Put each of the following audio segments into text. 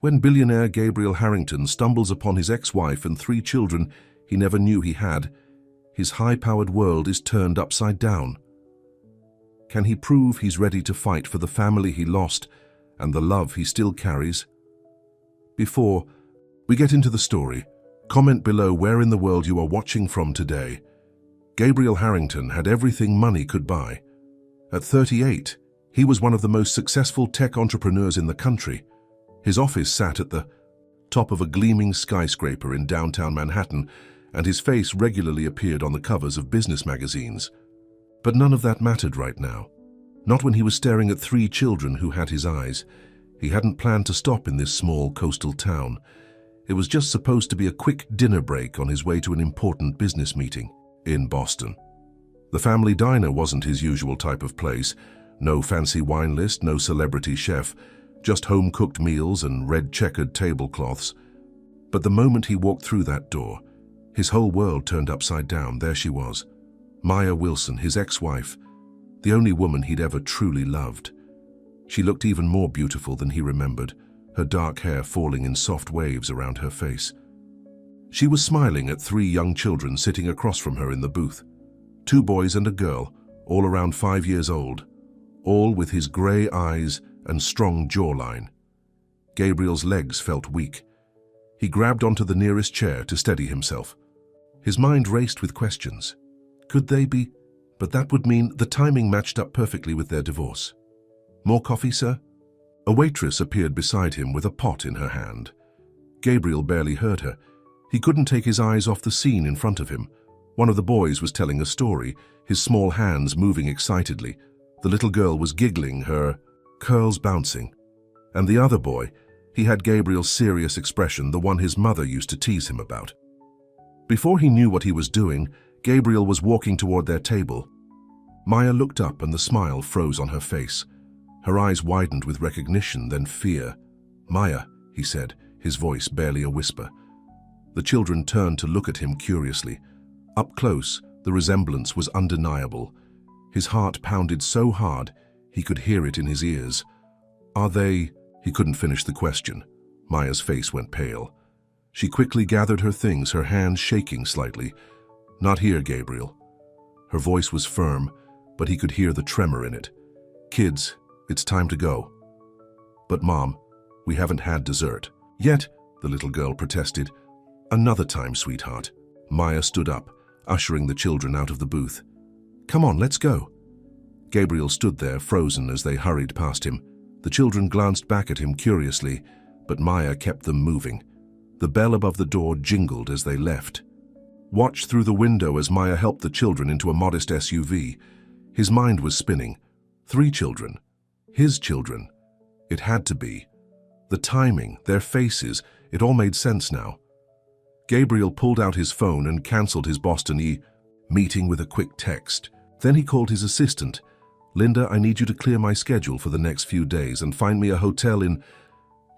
When billionaire Gabriel Harrington stumbles upon his ex-wife and 3 children he never knew he had, his high-powered world is turned upside down. Can he prove he's ready to fight for the family he lost and the love he still carries? Before we get into the story, comment below where in the world you are watching from today. Gabriel Harrington had everything money could buy. At 38, he was one of the most successful tech entrepreneurs in the country. His office sat at the top of a gleaming skyscraper in downtown Manhattan, and his face regularly appeared on the covers of business magazines. But none of that mattered right now. Not when he was staring at 3 children who had his eyes. He hadn't planned to stop in this small coastal town. It was just supposed to be a quick dinner break on his way to an important business meeting in Boston. The family diner wasn't his usual type of place. No fancy wine list, no celebrity chef, just home-cooked meals and red-checkered tablecloths. But the moment he walked through that door, his whole world turned upside down. There she was, Maya Wilson, his ex-wife, the only woman he'd ever truly loved. She looked even more beautiful than he remembered, her dark hair falling in soft waves around her face. She was smiling at 3 young children sitting across from her in the booth. 2 boys and a girl, all around 5 years old, all with his grey eyes and strong jawline. Gabriel's legs felt weak. He grabbed onto the nearest chair to steady himself. His mind raced with questions. Could they be? But that would mean the timing matched up perfectly with their divorce. More coffee, sir? A waitress appeared beside him with a pot in her hand. Gabriel barely heard her. He couldn't take his eyes off the scene in front of him. One of the boys was telling a story, his small hands moving excitedly. The little girl was giggling, her curls bouncing. And the other boy, he had Gabriel's serious expression, the one his mother used to tease him about. Before he knew what he was doing, Gabriel was walking toward their table. Maya looked up and the smile froze on her face. Her eyes widened with recognition, then fear. "Maya," he said, his voice barely a whisper. The children turned to look at him curiously. Up close, the resemblance was undeniable. His heart pounded so hard, he could hear it in his ears. "Are they—" He couldn't finish the question. Maya's face went pale. She quickly gathered her things, her hands shaking slightly. "Not here, Gabriel." Her voice was firm, but he could hear the tremor in it. "Kids, it's time to go." "But Mom, we haven't had dessert." "Yet," the little girl protested. "Another time, sweetheart." Maya stood up, ushering the children out of the booth. "Come on, let's go." Gabriel stood there, frozen, as they hurried past him. The children glanced back at him curiously, but Maya kept them moving. The bell above the door jingled as they left. Watched through the window as Maya helped the children into a modest SUV. His mind was spinning. 3 children. His children. It had to be. The timing, their faces, it all made sense now. Gabriel pulled out his phone and cancelled his Boston meeting with a quick text. Then he called his assistant. "Linda, I need you to clear my schedule for the next few days and find me a hotel in—"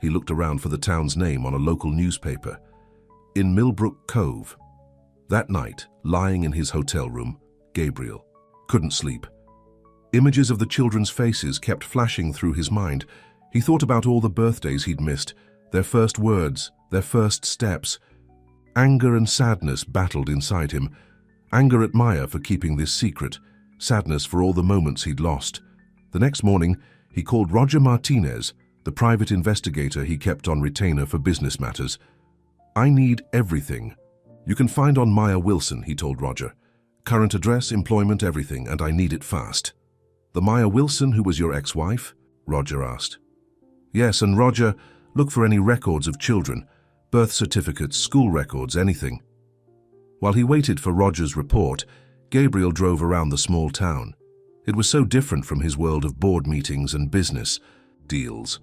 He looked around for the town's name on a local newspaper. "In Millbrook Cove." That night, lying in his hotel room, Gabriel couldn't sleep. Images of the children's faces kept flashing through his mind. He thought about all the birthdays he'd missed, their first words, their first steps. Anger and sadness battled inside him. Anger at Maya for keeping this secret, sadness for all the moments he'd lost. The next morning, he called Roger Martinez, the private investigator he kept on retainer for business matters. "I need everything you can find on Maya Wilson," he told Roger. "Current address, employment, everything, and I need it fast." "The Maya Wilson who was your ex-wife?" Roger asked. "Yes, and Roger, look for any records of children, birth certificates, school records, anything." While he waited for Roger's report, Gabriel drove around the small town. It was so different from his world of board meetings and business deals.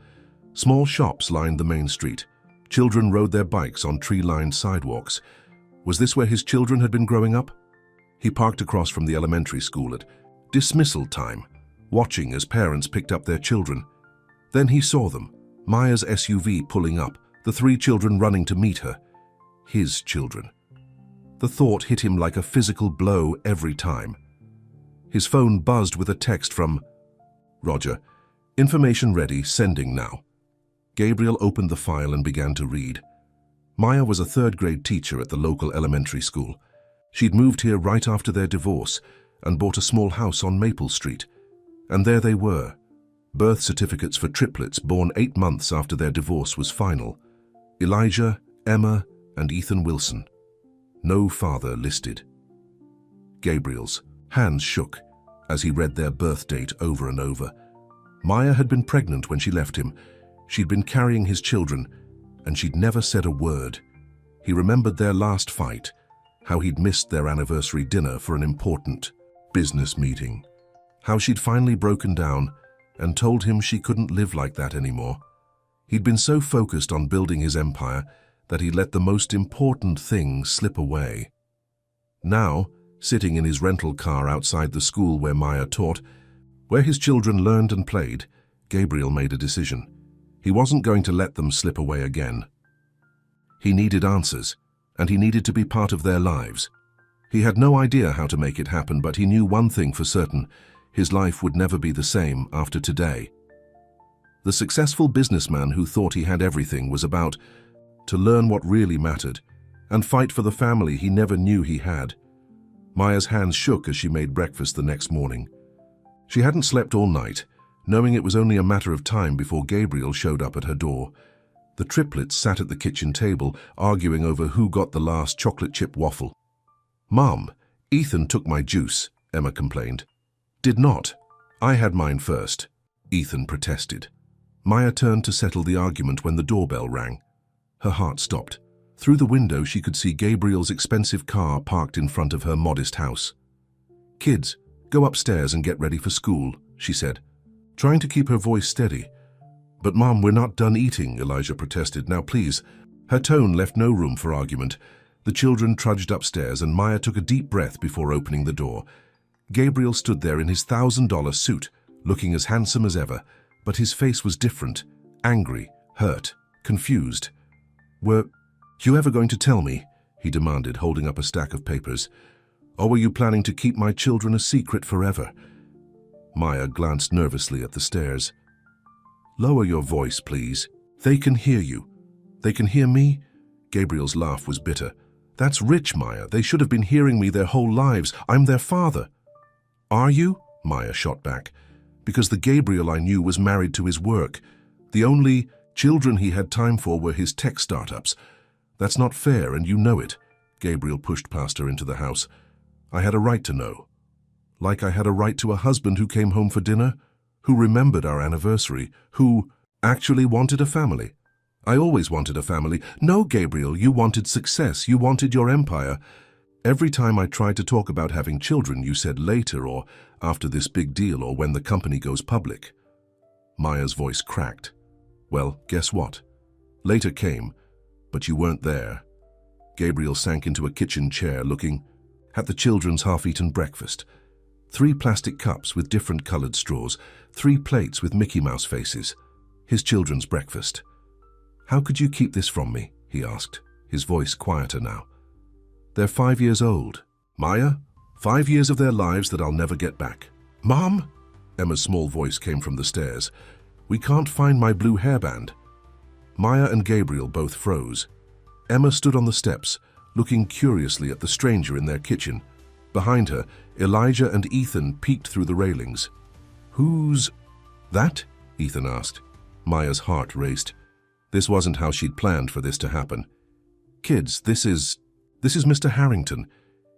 Small shops lined the main street. Children rode their bikes on tree-lined sidewalks. Was this where his children had been growing up? He parked across from the elementary school at dismissal time, watching as parents picked up their children. Then he saw them, Maya's SUV pulling up, the 3 children running to meet her. His children. The thought hit him like a physical blow every time. His phone buzzed with a text from Roger. "Information ready, sending now." Gabriel opened the file and began to read. Maya was a third-grade teacher at the local elementary school. She'd moved here right after their divorce and bought a small house on Maple Street. And there they were, birth certificates for triplets born 8 months after their divorce was final. Elijah, Emma, and Ethan Wilson. No father listed. Gabriel's hands shook as he read their birth date over and over. Maya had been pregnant when she left him. She'd been carrying his children, and she'd never said a word. He remembered their last fight, how he'd missed their anniversary dinner for an important business meeting, how she'd finally broken down and told him she couldn't live like that anymore. He'd been so focused on building his empire that he let the most important thing slip away. Now, sitting in his rental car outside the school where Maya taught, where his children learned and played, Gabriel made a decision. He wasn't going to let them slip away again. He needed answers, and he needed to be part of their lives. He had no idea how to make it happen, but he knew one thing for certain: his life would never be the same after today. The successful businessman who thought he had everything was about to learn what really mattered and fight for the family he never knew he had. Maya's hands shook as she made breakfast the next morning. She hadn't slept all night, knowing it was only a matter of time before Gabriel showed up at her door. The triplets sat at the kitchen table, arguing over who got the last chocolate chip waffle. "Mom, Ethan took my juice," Emma complained. "Did not. I had mine first," Ethan protested. Maya turned to settle the argument when the doorbell rang. Her heart stopped. Through the window she could see Gabriel's expensive car parked in front of her modest house. "Kids, go upstairs and get ready for school," she said, trying to keep her voice steady. "But Mom, we're not done eating," Elijah protested. "Now please." Her tone left no room for argument. The children trudged upstairs and Maya took a deep breath before opening the door. Gabriel stood there in his $1,000 suit, looking as handsome as ever, but his face was different, angry, hurt, confused. "Were you ever going to tell me?" he demanded, holding up a stack of papers. "Or were you planning to keep my children a secret forever?" Maya glanced nervously at the stairs. "Lower your voice, please. They can hear you." "They can hear me?" Gabriel's laugh was bitter. "That's rich, Maya. They should have been hearing me their whole lives. I'm their father." "Are you?" Maya shot back. "Because the Gabriel I knew was married to his work. The only children he had time for were his tech startups. That's not fair, and you know it." Gabriel pushed past her into the house. "I had a right to know. Like I had a right to a husband who came home for dinner, who remembered our anniversary, who actually wanted a family. I always wanted a family." "No, Gabriel, you wanted success. You wanted your empire. Every time I tried to talk about having children, you said later or after this big deal or when the company goes public." Maya's voice cracked. "Well, guess what? Later came, but you weren't there." Gabriel sank into a kitchen chair, looking at the children's half-eaten breakfast. 3 plastic cups with different colored straws, 3 plates with Mickey Mouse faces. His children's breakfast. "How could you keep this from me?" he asked, his voice quieter now. "They're 5 years old. Maya, 5 years of their lives that I'll never get back." "Mom?" Emma's small voice came from the stairs. "We can't find my blue hairband." Maya and Gabriel both froze. Emma stood on the steps, looking curiously at the stranger in their kitchen. Behind her, Elijah and Ethan peeked through the railings. "Who's that?" Ethan asked. Maya's heart raced. This wasn't how she'd planned for this to happen. "Kids, this is Mr. Harrington.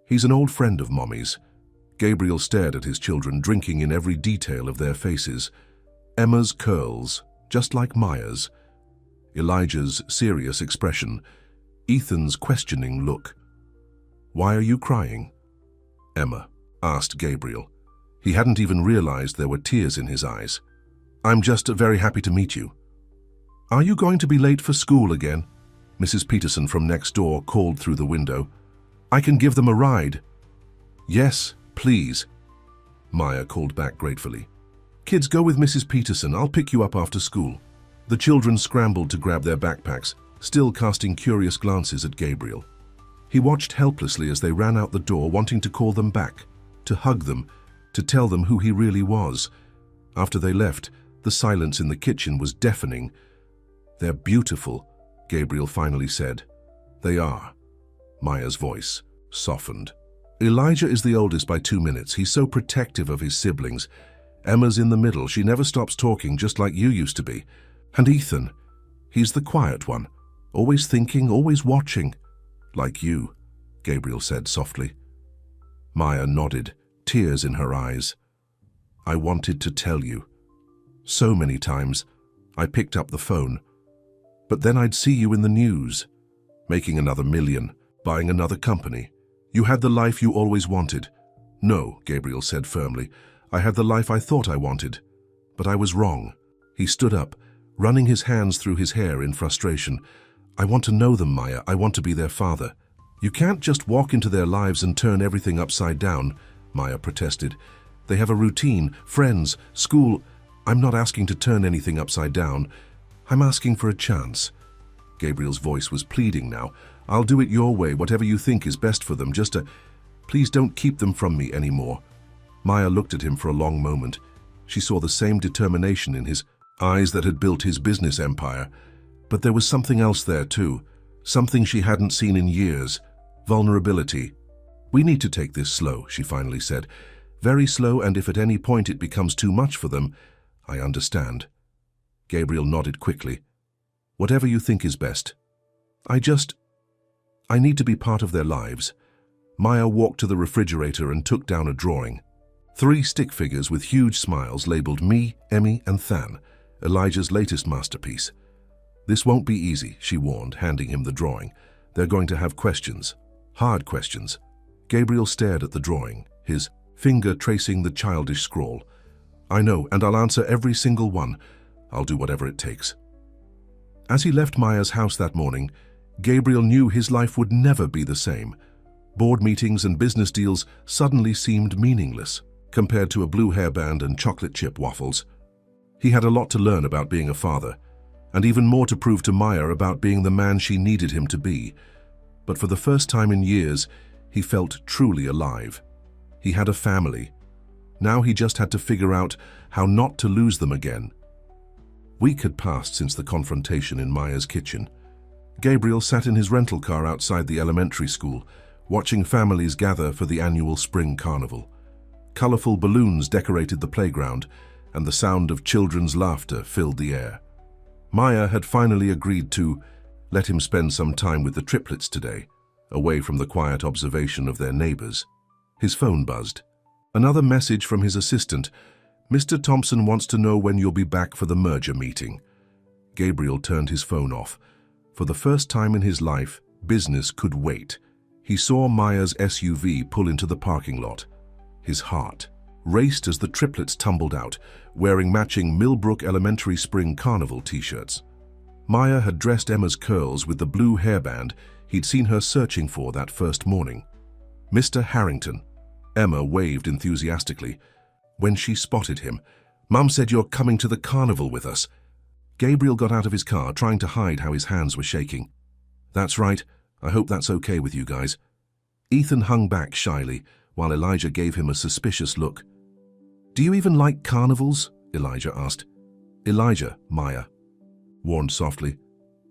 He's an old friend of Mommy's." Gabriel stared at his children, drinking in every detail of their faces. Emma's curls, just like Maya's. Elijah's serious expression. Ethan's questioning look. "Why are you crying?" Emma asked Gabriel. He hadn't even realized there were tears in his eyes. "I'm just very happy to meet you." "Are you going to be late for school again?" Mrs. Peterson from next door called through the window. "I can give them a ride." "Yes, please," Maya called back gratefully. "Kids, go with Mrs. Peterson. I'll pick you up after school." The children scrambled to grab their backpacks, still casting curious glances at Gabriel. He watched helplessly as they ran out the door, wanting to call them back, to hug them, to tell them who he really was. After they left, the silence in the kitchen was deafening. "They're beautiful," Gabriel finally said. "They are." Maya's voice softened. "Elijah is the oldest by 2 minutes. He's so protective of his siblings. Emma's in the middle. She never stops talking, just like you used to be. And Ethan, he's the quiet one, always thinking, always watching. Like you," Gabriel said softly. Maya nodded, tears in her eyes. "I wanted to tell you. So many times, I picked up the phone. But then I'd see you in the news, making another million, buying another company. You had the life you always wanted." "No," Gabriel said firmly. "I had the life I thought I wanted. But I was wrong." He stood up, running his hands through his hair in frustration. "I want to know them, Maya. I want to be their father." "You can't just walk into their lives and turn everything upside down," Maya protested. "They have a routine, friends, school. I'm not asking to turn anything upside down. I'm asking for a chance." Gabriel's voice was pleading now. "I'll do it your way, whatever you think is best for them. Please don't keep them from me anymore." Maya looked at him for a long moment. She saw the same determination in his eyes that had built his business empire. But there was something else there too, something she hadn't seen in years. Vulnerability. "We need to take this slow," she finally said. "Very slow, and if at any point it becomes too much for them, I understand." Gabriel nodded quickly. "Whatever you think is best. I need to be part of their lives." Maya walked to the refrigerator and took down a drawing. 3 stick figures with huge smiles labeled Me, Emmy, and Than, Elijah's latest masterpiece. "This won't be easy," she warned, handing him the drawing. "They're going to have questions. Hard questions." Gabriel stared at the drawing, his finger tracing the childish scrawl. "I know, and I'll answer every single one. I'll do whatever it takes." As he left Maya's house that morning, Gabriel knew his life would never be the same. Board meetings and business deals suddenly seemed meaningless compared to a blue hairband and chocolate chip waffles. He had a lot to learn about being a father, and even more to prove to Maya about being the man she needed him to be. But for the first time in years, he felt truly alive. He had a family. Now he just had to figure out how not to lose them again. A week had passed since the confrontation in Maya's kitchen. Gabriel sat in his rental car outside the elementary school, watching families gather for the annual spring carnival. Colorful balloons decorated the playground, and the sound of children's laughter filled the air. Maya had finally agreed to let him spend some time with the triplets today, away from the quiet observation of their neighbors. His phone buzzed. Another message from his assistant. "Mr. Thompson wants to know when you'll be back for the merger meeting." Gabriel turned his phone off. For the first time in his life, business could wait. He saw Maya's SUV pull into the parking lot. His heart raced as the triplets tumbled out, wearing matching Millbrook Elementary Spring Carnival t-shirts. Maya had dressed Emma's curls with the blue hairband he'd seen her searching for that first morning. "Mr. Harrington." Emma waved enthusiastically. When she spotted him, "Mum said you're coming to the carnival with us." Gabriel got out of his car, trying to hide how his hands were shaking. "That's right. I hope that's okay with you guys." Ethan hung back shyly, while Elijah gave him a suspicious look. "Do you even like carnivals?" Elijah asked. "Elijah," Maya warned softly.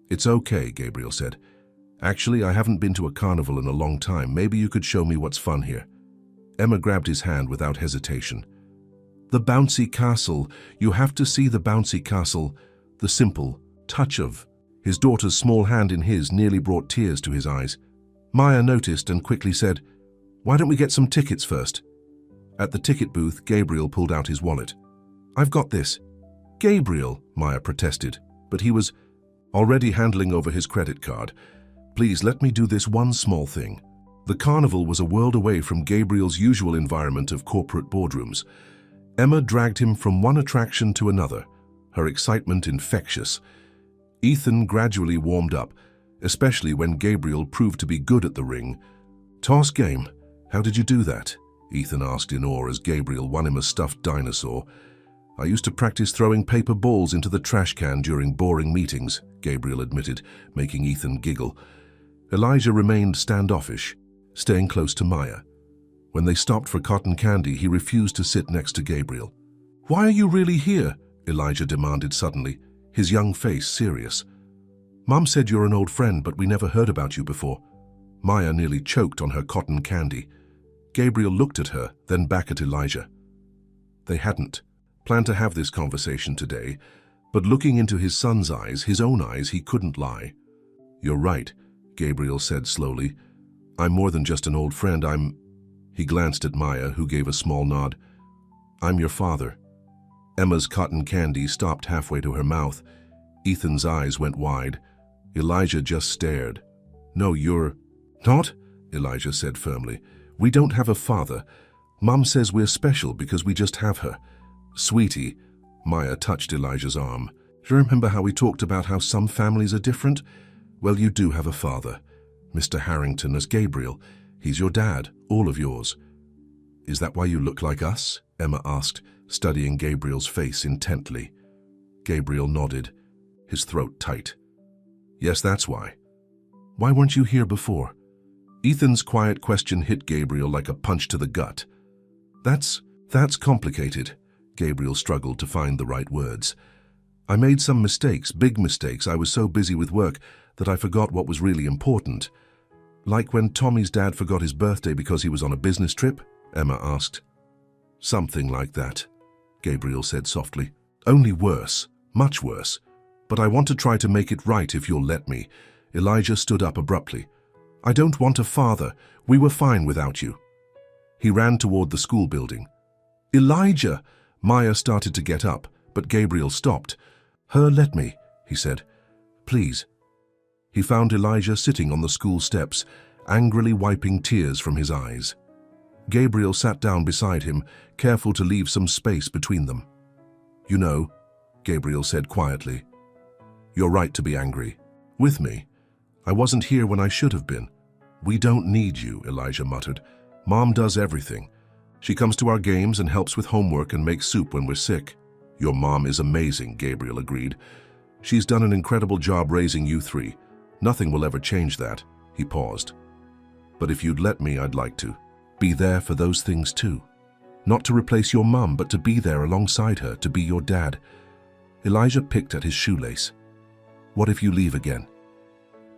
"It's okay," Gabriel said. "Actually, I haven't been to a carnival in a long time. Maybe you could show me what's fun here." Emma grabbed his hand without hesitation. "The bouncy castle. You have to see the bouncy castle." The simple touch of his daughter's small hand in his nearly brought tears to his eyes. Maya noticed and quickly said, "Why don't we get some tickets first?" At the ticket booth, Gabriel pulled out his wallet. "I've got this." "Gabriel," Maya protested, but he was already handling over his credit card. "Please let me do this one small thing." The carnival was a world away from Gabriel's usual environment of corporate boardrooms. Emma dragged him from one attraction to another, her excitement infectious. Ethan gradually warmed up, especially when Gabriel proved to be good at the ring. "Toss game. How did you do that?" Ethan asked in awe as Gabriel won him a stuffed dinosaur. "I used to practice throwing paper balls into the trash can during boring meetings," Gabriel admitted, making Ethan giggle. Elijah remained standoffish, staying close to Maya. When they stopped for cotton candy, he refused to sit next to Gabriel. "Why are you really here?" Elijah demanded suddenly, his young face serious. Mom said you're an old friend, but we never heard about you before. Maya nearly choked on her cotton candy. Gabriel looked at her, then back at Elijah. They hadn't planned to have this conversation today, but looking into his son's eyes, his own eyes, he couldn't lie. You're right, Gabriel said slowly. I'm more than just an old friend, He glanced at Maya, who gave a small nod. I'm your father. Emma's cotton candy stopped halfway to her mouth. Ethan's eyes went wide. Elijah just stared. No, you're not, Elijah said firmly. We don't have a father. Mom says we're special because we just have her. Sweetie, Maya touched Elijah's arm. Do you remember how we talked about how some families are different? Well, you do have a father. Mr. Harrington as Gabriel. He's your dad, all of yours. Is that why you look like us? Emma asked, studying Gabriel's face intently. Gabriel nodded, his throat tight. Yes, that's why. Why weren't you here before? Ethan's quiet question hit Gabriel like a punch to the gut. That's complicated. Gabriel struggled to find the right words. I made some mistakes, big mistakes. I was so busy with work that I forgot what was really important. Like when Tommy's dad forgot his birthday because he was on a business trip? Emma asked. Something like that, Gabriel said softly. Only worse, much worse. But I want to try to make it right if you'll let me. Elijah stood up abruptly. I don't want a father. We were fine without you. He ran toward the school building. Elijah! Maya started to get up, but Gabriel stopped. Let me, he said. Please. He found Elijah sitting on the school steps, angrily wiping tears from his eyes. Gabriel sat down beside him, careful to leave some space between them. You know, Gabriel said quietly, you're right to be angry. With me. I wasn't here when I should have been. We don't need you, Elijah muttered. Mom does everything. She comes to our games and helps with homework and makes soup when we're sick. Your mom is amazing, Gabriel agreed. She's done an incredible job raising you three. Nothing will ever change that. He paused. But if you'd let me, I'd like to. Be there for those things too. Not to replace your mum, but to be there alongside her, to be your dad. Elijah picked at his shoelace. What if you leave again?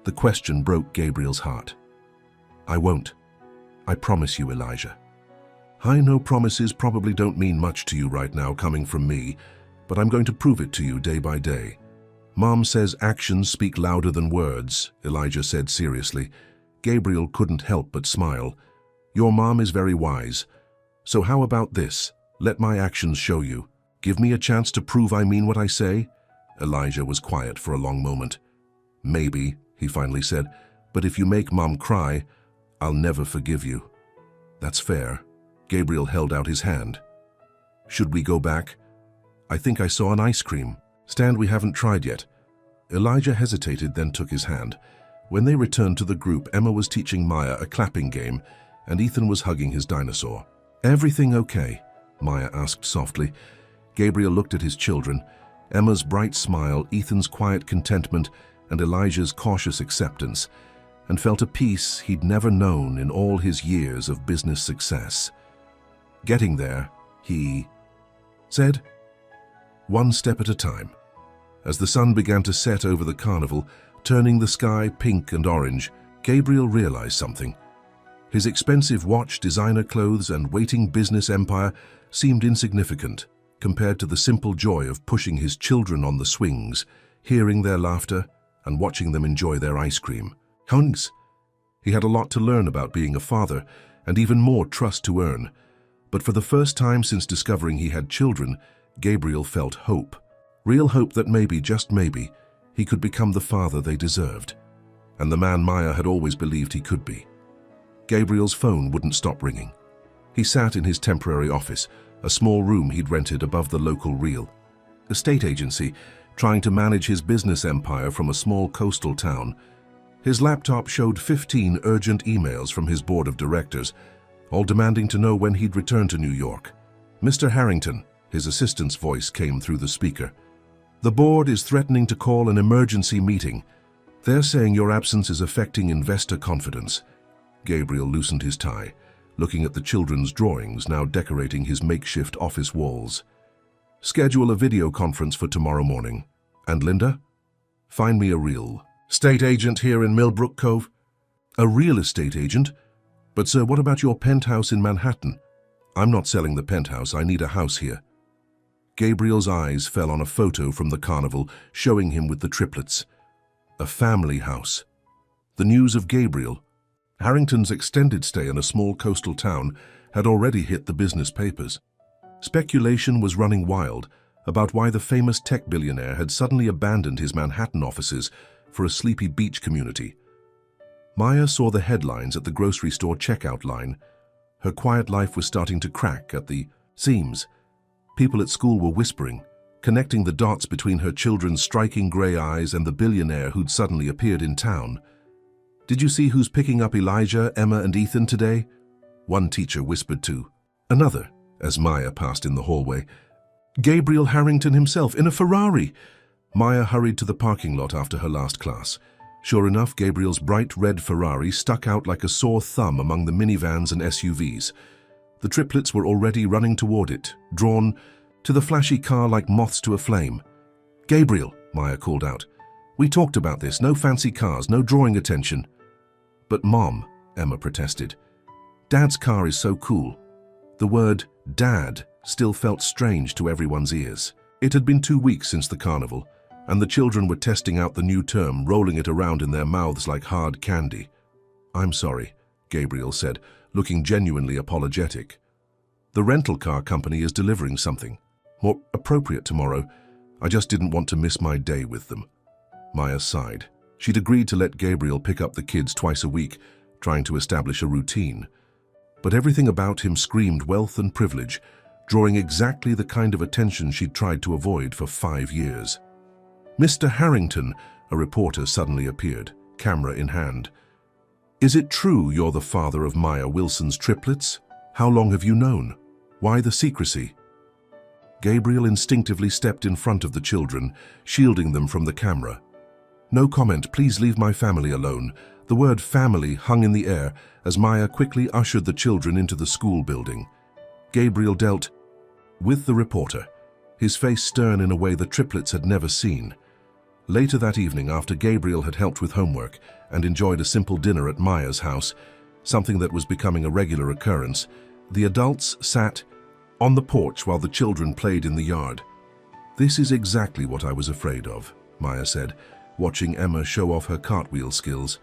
The question broke Gabriel's heart. I won't. I promise you, Elijah. I know promises probably don't mean much to you right now coming from me, but I'm going to prove it to you day by day. Mom says actions speak louder than words, Elijah said seriously. Gabriel couldn't help but smile. Your mom is very wise. So how about this? Let my actions show you. Give me a chance to prove I mean what I say? Elijah was quiet for a long moment. Maybe, he finally said, but if you make Mom cry, I'll never forgive you. That's fair. Gabriel held out his hand. Should we go back? I think I saw an ice cream stand we haven't tried yet. Elijah hesitated, then took his hand. When they returned to the group, Emma was teaching Maya a clapping game, and Ethan was hugging his dinosaur. Everything okay? Maya asked softly. Gabriel looked at his children, Emma's bright smile, Ethan's quiet contentment, and Elijah's cautious acceptance, and felt a peace he'd never known in all his years of business success. Getting there, he said, one step at a time. As the sun began to set over the carnival, turning the sky pink and orange, Gabriel realized something. His expensive watch, designer clothes, and waiting business empire seemed insignificant compared to the simple joy of pushing his children on the swings, hearing their laughter, and watching them enjoy their ice cream. Hunks! He had a lot to learn about being a father, and even more trust to earn. But for the first time since discovering he had children, Gabriel felt hope. Real hope that maybe, just maybe, he could become the father they deserved, and the man Maya had always believed he could be. Gabriel's phone wouldn't stop ringing. He sat in his temporary office, a small room he'd rented above the local real estate agency, trying to manage his business empire from a small coastal town. His laptop showed 15 urgent emails from his board of directors, all demanding to know when he'd return to New York. Mr. Harrington, his assistant's voice came through the speaker. The board is threatening to call an emergency meeting. They're saying your absence is affecting investor confidence. Gabriel loosened his tie, looking at the children's drawings now decorating his makeshift office walls. Schedule a video conference for tomorrow morning. And Linda? Find me a real Estate agent here in Millbrook Cove. A real estate agent? But sir, what about your penthouse in Manhattan? I'm not selling the penthouse, I need a house here. Gabriel's eyes fell on a photo from the carnival showing him with the triplets. A family house. The news of Gabriel, Harrington's extended stay in a small coastal town, had already hit the business papers. Speculation was running wild about why the famous tech billionaire had suddenly abandoned his Manhattan offices for a sleepy beach community. Maya saw the headlines at the grocery store checkout line. Her quiet life was starting to crack at the seams. People at school were whispering, connecting the dots between her children's striking grey eyes and the billionaire who'd suddenly appeared in town. "Did you see who's picking up Elijah, Emma, and Ethan today?" one teacher whispered to another as Maya passed in the hallway. "Gabriel Harrington himself, in a Ferrari!" Maya hurried to the parking lot after her last class. Sure enough, Gabriel's bright red Ferrari stuck out like a sore thumb among the minivans and SUVs. The triplets were already running toward it, drawn to the flashy car like moths to a flame. "Gabriel," Maya called out. "We talked about this, no fancy cars, no drawing attention." "But Mom," Emma protested. "Dad's car is so cool." The word Dad still felt strange to everyone's ears. It had been 2 weeks since the carnival, and the children were testing out the new term, rolling it around in their mouths like hard candy. "I'm sorry," Gabriel said, looking genuinely apologetic. "The rental car company is delivering something more appropriate tomorrow. I just didn't want to miss my day with them." Maya sighed. She'd agreed to let Gabriel pick up the kids twice a week, trying to establish a routine. But everything about him screamed wealth and privilege, drawing exactly the kind of attention she'd tried to avoid for 5 years. "Mr. Harrington," a reporter suddenly appeared, camera in hand. "Is it true you're the father of Maya Wilson's triplets? How long have you known? Why the secrecy?" Gabriel instinctively stepped in front of the children, shielding them from the camera. "No comment, please leave my family alone." The word family hung in the air as Maya quickly ushered the children into the school building. Gabriel dealt with the reporter, his face stern in a way the triplets had never seen. Later that evening, after Gabriel had helped with homework and enjoyed a simple dinner at Maya's house, something that was becoming a regular occurrence, the adults sat on the porch while the children played in the yard. "This is exactly what I was afraid of," Maya said, watching Emma show off her cartwheel skills.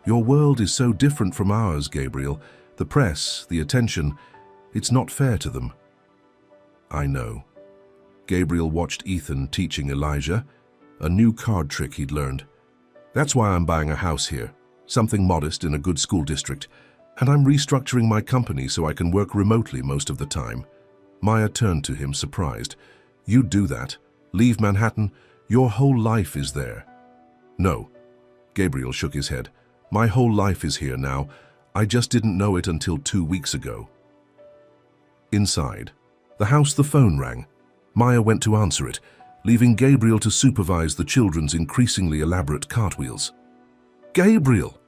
"Your world is so different from ours, Gabriel. The press, the attention, it's not fair to them." "I know." Gabriel watched Ethan teaching Elijah, a new card trick he'd learned. "That's why I'm buying a house here, something modest in a good school district, and I'm restructuring my company so I can work remotely most of the time." Maya turned to him, surprised. "You'd do that? Leave Manhattan? Your whole life is there." "No." Gabriel shook his head. "My whole life is here now. I just didn't know it until 2 weeks ago." Inside the house, the phone rang. Maya went to answer it, leaving Gabriel to supervise the children's increasingly elaborate cartwheels. "Gabriel!"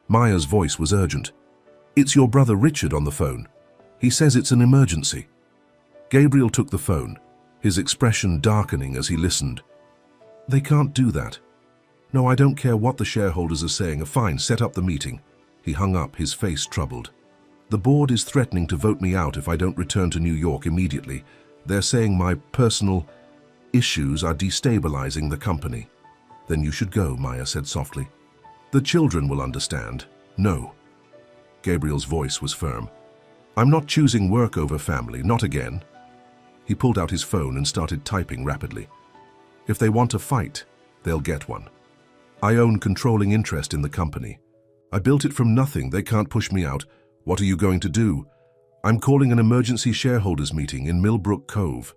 Maya's voice was urgent. "It's your brother Richard on the phone. He says it's an emergency." Gabriel took the phone, his expression darkening as he listened. "They can't do that." "No, I don't care what the shareholders are saying. Fine, set up the meeting." He hung up, his face troubled. "The board is threatening to vote me out if I don't return to New York immediately. They're saying my personal issues are destabilizing the company." "Then you should go," Maya said softly. "The children will understand." "No." Gabriel's voice was firm. "I'm not choosing work over family, not again." He pulled out his phone and started typing rapidly. "If they want a fight, they'll get one. I own controlling interest in the company. I built it from nothing. They can't push me out. What are you going to do?" "I'm calling an emergency shareholders meeting in Millbrook Cove."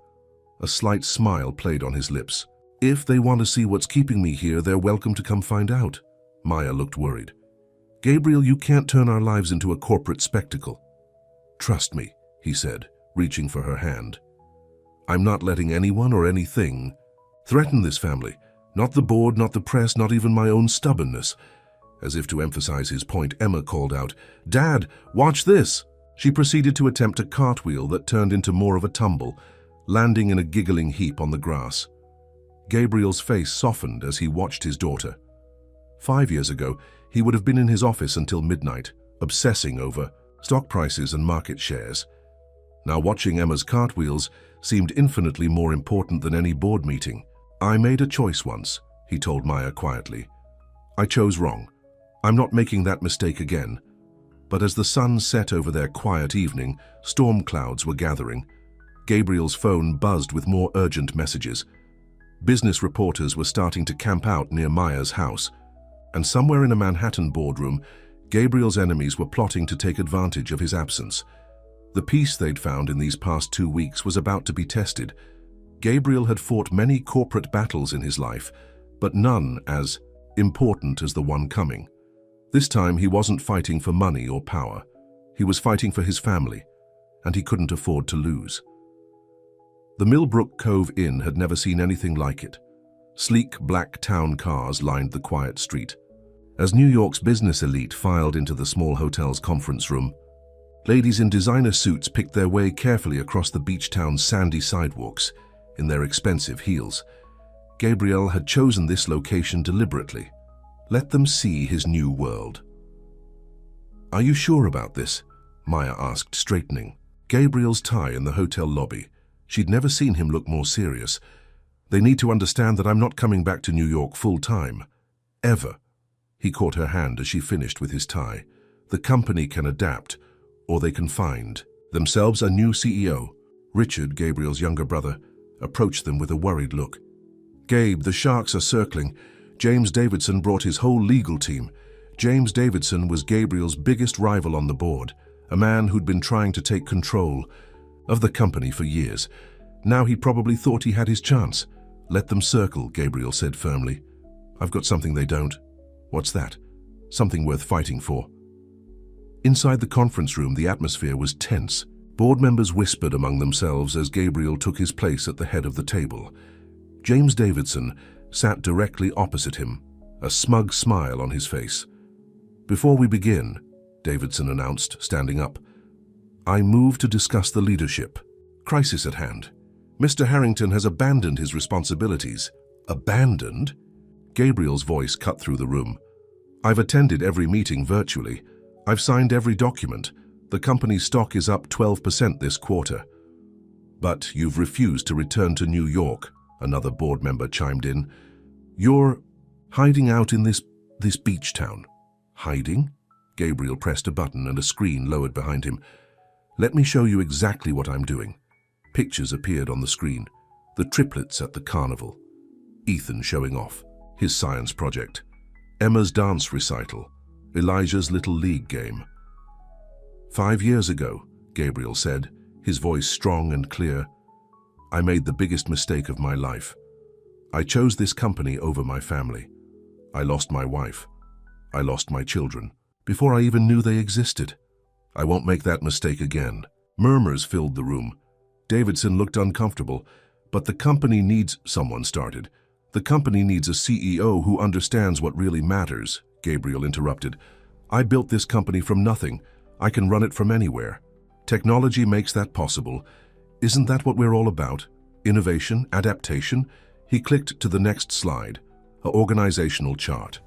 A slight smile played on his lips. "If they want to see what's keeping me here, they're welcome to come find out." Maya looked worried. "Gabriel, you can't turn our lives into a corporate spectacle." "Trust me," he said, reaching for her hand. "I'm not letting anyone or anything threaten this family. Not the board, not the press, not even my own stubbornness." As if to emphasize his point, Emma called out, "Dad, watch this!" She proceeded to attempt a cartwheel that turned into more of a tumble, landing in a giggling heap on the grass. Gabriel's face softened as he watched his daughter. 5 years ago, he would have been in his office until midnight, obsessing over stock prices and market shares. Now watching Emma's cartwheels seemed infinitely more important than any board meeting. "I made a choice once," he told Maya quietly. "I chose wrong. I'm not making that mistake again." But as the sun set over their quiet evening, storm clouds were gathering. Gabriel's phone buzzed with more urgent messages. Business reporters were starting to camp out near Maya's house. And somewhere in a Manhattan boardroom, Gabriel's enemies were plotting to take advantage of his absence. The peace they'd found in these past 2 weeks was about to be tested. Gabriel had fought many corporate battles in his life, but none as important as the one coming. This time he wasn't fighting for money or power. He was fighting for his family, and he couldn't afford to lose. The Millbrook Cove Inn had never seen anything like it. Sleek black town cars lined the quiet street. As New York's business elite filed into the small hotel's conference room, ladies in designer suits picked their way carefully across the beach town's sandy sidewalks in their expensive heels. Gabriel had chosen this location deliberately. Let them see his new world. "Are you sure about this?" Maya asked, straightening. Gabriel's tie in the hotel lobby. She'd never seen him look more serious. "They need to understand that I'm not coming back to New York full-time. Ever." He caught her hand as she finished with his tie. "The company can adapt, or they can find themselves a new CEO." Richard, Gabriel's younger brother, approached them with a worried look. "Gabe, the sharks are circling. James Davidson brought his whole legal team." James Davidson was Gabriel's biggest rival on the board, a man who'd been trying to take control of the company for years. Now he probably thought he had his chance. "Let them circle," Gabriel said firmly. "I've got something they don't." "What's that?" "Something worth fighting for." Inside the conference room, the atmosphere was tense. Board members whispered among themselves as Gabriel took his place at the head of the table. James Davidson sat directly opposite him, a smug smile on his face. "Before we begin," Davidson announced, standing up, "I move to discuss the leadership crisis at hand. Mr. Harrington has abandoned his responsibilities." "Abandoned?" Gabriel's voice cut through the room. "I've attended every meeting virtually. I've signed every document. The company's stock is up 12% this quarter." "But you've refused to return to New York," another board member chimed in. "You're hiding out in this beach town." "Hiding?" Gabriel pressed a button and a screen lowered behind him. "Let me show you exactly what I'm doing." Pictures appeared on the screen. The triplets at the carnival. Ethan showing off his science project. Emma's dance recital. Elijah's little league game. "5 years ago," Gabriel said, his voice strong and clear, "I made the biggest mistake of my life. I chose this company over my family. I lost my wife. I lost my children before I even knew they existed. I won't make that mistake again." Murmurs filled the room. Davidson looked uncomfortable. "But the company needs," someone started. "The company needs a CEO who understands what really matters," Gabriel interrupted. "I built this company from nothing. I can run it from anywhere. Technology makes that possible. Isn't that what we're all about? Innovation, adaptation?" He clicked to the next slide, an organizational chart.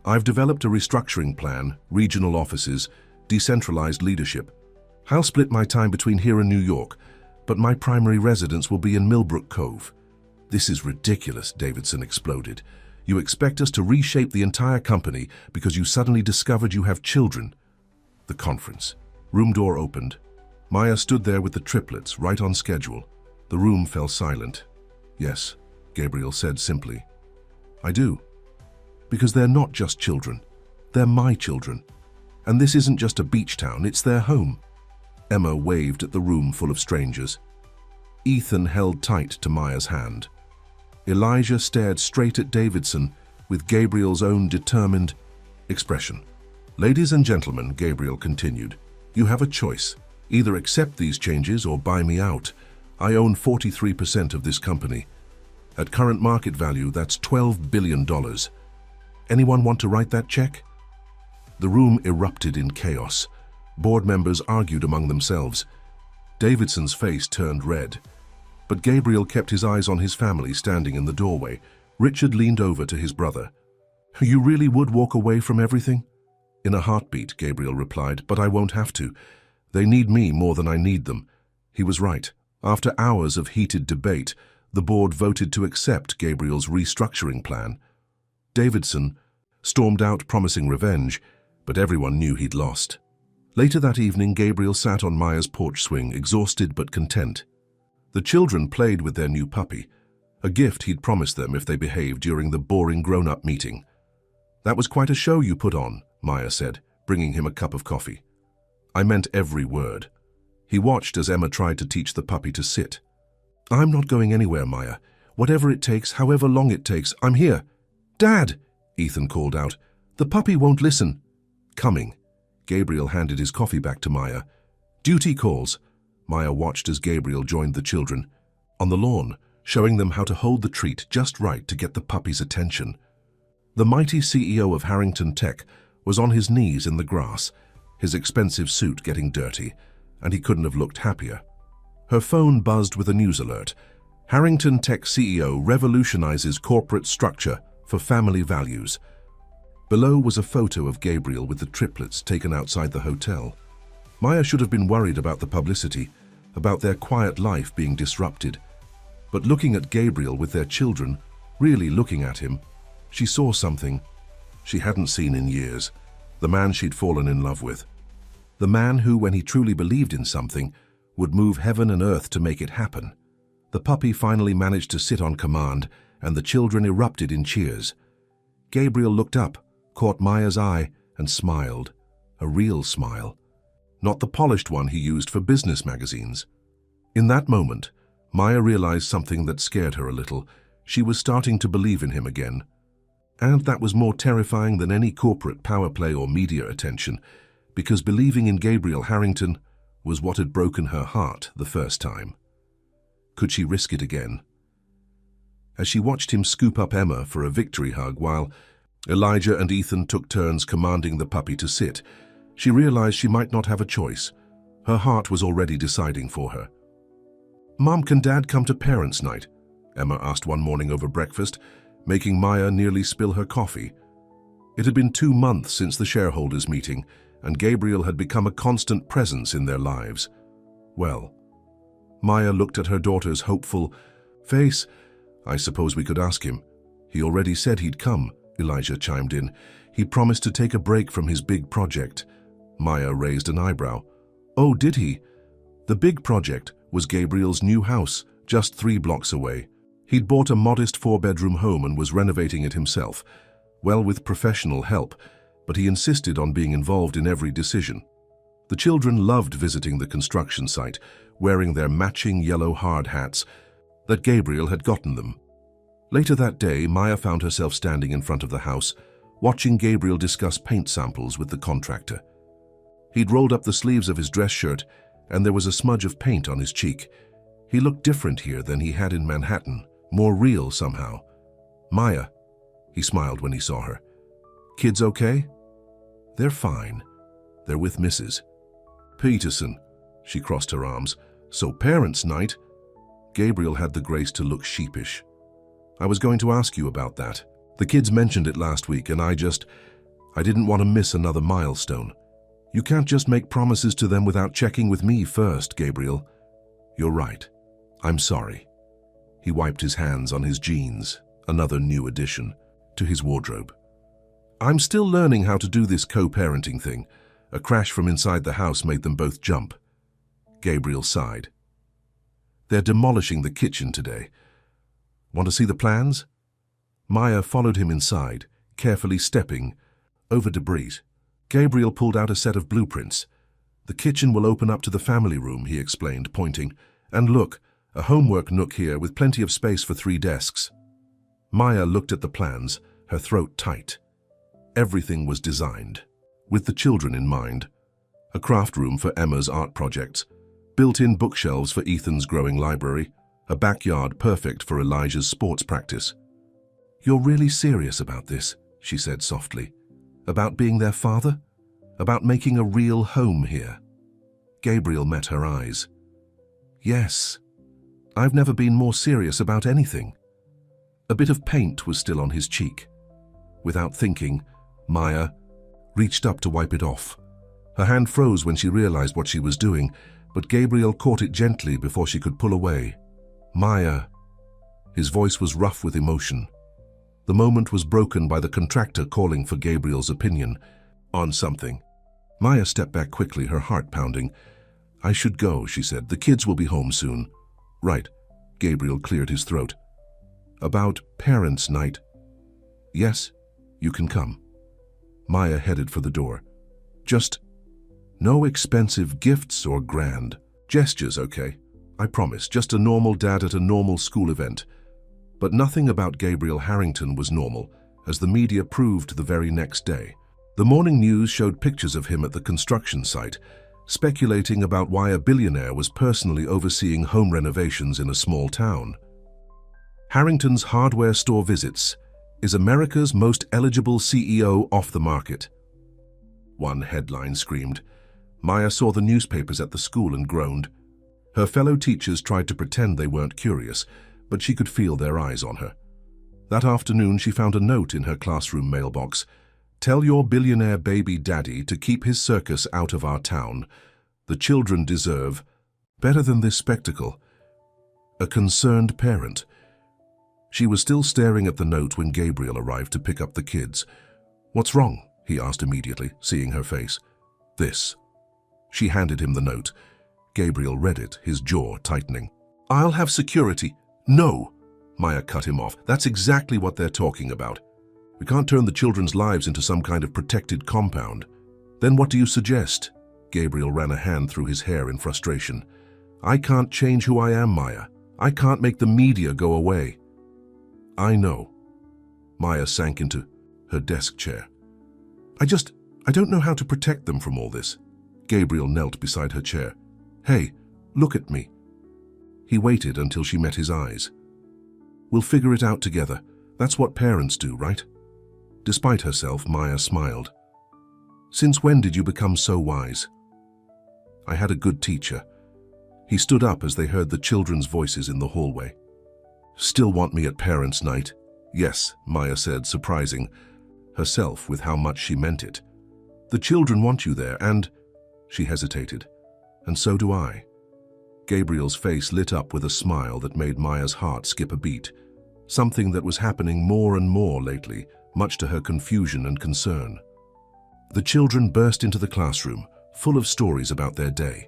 "I've developed a restructuring plan, regional offices, decentralized leadership. I'll split my time between here and New York, but my primary residence will be in Millbrook Cove." "This is ridiculous," Davidson exploded. "You expect us to reshape the entire company because you suddenly discovered you have children." The conference. Room door opened. Maya stood there with the triplets, right on schedule. The room fell silent. "Yes," Gabriel said simply. "I do. Because they're not just children. They're my children. And this isn't just a beach town, it's their home." Emma waved at the room full of strangers. Ethan held tight to Maya's hand. Elijah stared straight at Davidson with Gabriel's own determined expression. "Ladies and gentlemen," Gabriel continued, "you have a choice. Either accept these changes or buy me out. I own 43% of this company. At current market value, that's $12 billion. Anyone want to write that check?" The room erupted in chaos. Board members argued among themselves. Davidson's face turned red. But Gabriel kept his eyes on his family standing in the doorway. Richard leaned over to his brother. You really would walk away from everything? In a heartbeat, Gabriel replied, but I won't have to. They need me more than I need them. He was right. After hours of heated debate, the board voted to accept Gabriel's restructuring plan. Davidson stormed out promising revenge, but everyone knew he'd lost. Later that evening, Gabriel sat on Maya's porch swing, exhausted but content. The children played with their new puppy, a gift he'd promised them if they behaved during the boring grown-up meeting. That was quite a show you put on, Maya said, bringing him a cup of coffee. I meant every word. He watched as Emma tried to teach the puppy to sit. I'm not going anywhere, Maya. Whatever it takes, however long it takes, I'm here. Dad, Ethan called out. The puppy won't listen. Coming. Gabriel handed his coffee back to Maya. Duty calls. Maya watched as Gabriel joined the children on the lawn, showing them how to hold the treat just right to get the puppy's attention. The mighty CEO of Harrington Tech was on his knees in the grass, his expensive suit getting dirty, and he couldn't have looked happier. Her phone buzzed with a news alert. Harrington Tech CEO revolutionizes corporate structure for family values. Below was a photo of Gabriel with the triplets taken outside the hotel. Maya should have been worried about the publicity, about their quiet life being disrupted. But looking at Gabriel with their children, really looking at him, she saw something she hadn't seen in years, the man she'd fallen in love with. The man who, when he truly believed in something, would move heaven and earth to make it happen. The puppy finally managed to sit on command, and the children erupted in cheers. Gabriel looked up, caught Maya's eye, and smiled. A real smile. Not the polished one he used for business magazines. In that moment, Maya realized something that scared her a little. She was starting to believe in him again. And that was more terrifying than any corporate power play or media attention, because believing in Gabriel Harrington was what had broken her heart the first time. Could she risk it again? As she watched him scoop up Emma for a victory hug while Elijah and Ethan took turns commanding the puppy to sit, she realized she might not have a choice. Her heart was already deciding for her. Mom, can Dad come to parents' night? Emma asked one morning over breakfast, making Maya nearly spill her coffee. It had been 2 months since the shareholders' meeting, and Gabriel had become a constant presence in their lives. Well, Maya looked at her daughter's hopeful face. I suppose we could ask him. He already said he'd come, Elijah chimed in. He promised to take a break from his big project. Maya raised an eyebrow. Oh, did he? The big project was Gabriel's new house, just 3 blocks away. He'd bought a modest 4-bedroom home and was renovating it himself, well, with professional help, but he insisted on being involved in every decision. The children loved visiting the construction site, wearing their matching yellow hard hats that Gabriel had gotten them. Later that day, Maya found herself standing in front of the house, watching Gabriel discuss paint samples with the contractor. He'd rolled up the sleeves of his dress shirt, and there was a smudge of paint on his cheek. He looked different here than he had in Manhattan, more real somehow. Maya, he smiled when he saw her. Kids okay? They're fine. They're with Mrs. Peterson. She crossed her arms. So parents' night? Gabriel had the grace to look sheepish. I was going to ask you about that. The kids mentioned it last week, and I didn't want to miss another milestone. You can't just make promises to them without checking with me first, Gabriel. You're right. I'm sorry. He wiped his hands on his jeans, another new addition to his wardrobe. I'm still learning how to do this co-parenting thing. A crash from inside the house made them both jump. Gabriel sighed. They're demolishing the kitchen today. Want to see the plans? Maya followed him inside, carefully stepping over debris. Gabriel pulled out a set of blueprints. The kitchen will open up to the family room, he explained, pointing. And look, a homework nook here with plenty of space for 3 desks. Maya looked at the plans, her throat tight. Everything was designed with the children in mind. A craft room for Emma's art projects, built-in bookshelves for Ethan's growing library, a backyard perfect for Elijah's sports practice. You're really serious about this, she said softly. About being their father? About making a real home here? Gabriel met her eyes. Yes. I've never been more serious about anything. A bit of paint was still on his cheek. Without thinking, Maya reached up to wipe it off. Her hand froze when she realized what she was doing, but Gabriel caught it gently before she could pull away. "Maya." His voice was rough with emotion. The moment was broken by the contractor calling for Gabriel's opinion on something. Maya stepped back quickly, her heart pounding. "I should go," she said. "The kids will be home soon." "Right." Gabriel cleared his throat. "About parents' night." "Yes, you can come." Maya headed for the door. "Just no expensive gifts or grand gestures, okay? I promise, just a normal dad at a normal school event." But nothing about Gabriel Harrington was normal, as the media proved the very next day. The morning news showed pictures of him at the construction site, speculating about why a billionaire was personally overseeing home renovations in a small town. "Harrington's hardware store visits. Is America's most eligible CEO off the market?" one headline screamed. Maya saw the newspapers at the school and groaned. Her fellow teachers tried to pretend they weren't curious, but she could feel their eyes on her. That afternoon, she found a note in her classroom mailbox. "Tell your billionaire baby daddy to keep his circus out of our town. The children deserve better than this spectacle." A concerned parent. She was still staring at the note when Gabriel arrived to pick up the kids. "What's wrong?" he asked immediately, seeing her face. "This." She handed him the note. Gabriel read it, his jaw tightening. "I'll have security." "No!" Maya cut him off. "That's exactly what they're talking about. We can't turn the children's lives into some kind of protected compound." "Then what do you suggest?" Gabriel ran a hand through his hair in frustration. "I can't change who I am, Maya. I can't make the media go away." "I know." Maya sank into her desk chair. I don't know how to protect them from all this." Gabriel knelt beside her chair. "Hey, look at me." He waited until she met his eyes. "We'll figure it out together. That's what parents do, right?" Despite herself, Maya smiled. "Since when did you become so wise?" "I had a good teacher." He stood up as they heard the children's voices in the hallway. "Still want me at parents' night?" "Yes," Maya said, surprising herself with how much she meant it. "The children want you there, and—" She hesitated. "And so do I." Gabriel's face lit up with a smile that made Maya's heart skip a beat, something that was happening more and more lately, much to her confusion and concern. The children burst into the classroom, full of stories about their day.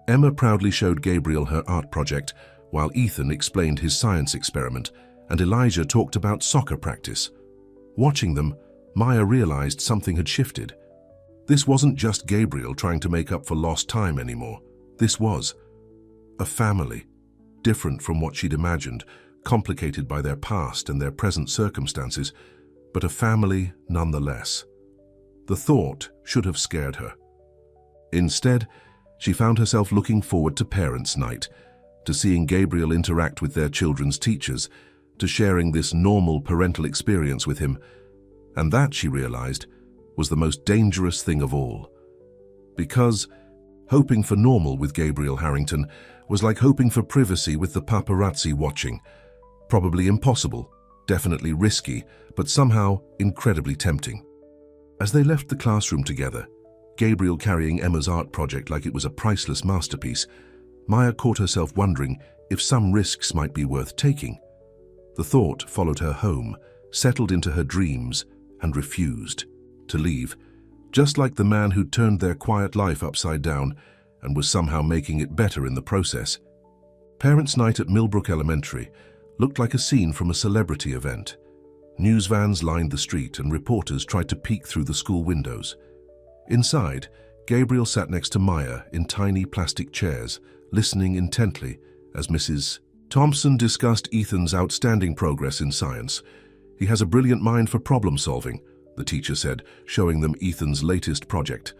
Emma proudly showed Gabriel her art project, while Ethan explained his science experiment, and Elijah talked about soccer practice. Watching them, Maya realized something had shifted. This wasn't just Gabriel trying to make up for lost time anymore. This was a family, different from what she'd imagined, complicated by their past and their present circumstances, but a family nonetheless. The thought should have scared her. Instead, she found herself looking forward to parents' night, to seeing Gabriel interact with their children's teachers, to sharing this normal parental experience with him. And that, she realized, was the most dangerous thing of all. Because hoping for normal with Gabriel Harrington was like hoping for privacy with the paparazzi watching. Probably impossible, definitely risky, but somehow incredibly tempting. As they left the classroom together, Gabriel carrying Emma's art project like it was a priceless masterpiece, Maya caught herself wondering if some risks might be worth taking. The thought followed her home, settled into her dreams, and refused to leave, just like the man who'd turned their quiet life upside down and was somehow making it better in the process. Parents' night at Millbrook Elementary looked like a scene from a celebrity event. News vans lined the street and reporters tried to peek through the school windows. Inside, Gabriel sat next to Maya in tiny plastic chairs, listening intently as Mrs. Thompson discussed Ethan's outstanding progress in science. "He has a brilliant mind for problem solving," the teacher said, showing them Ethan's latest project.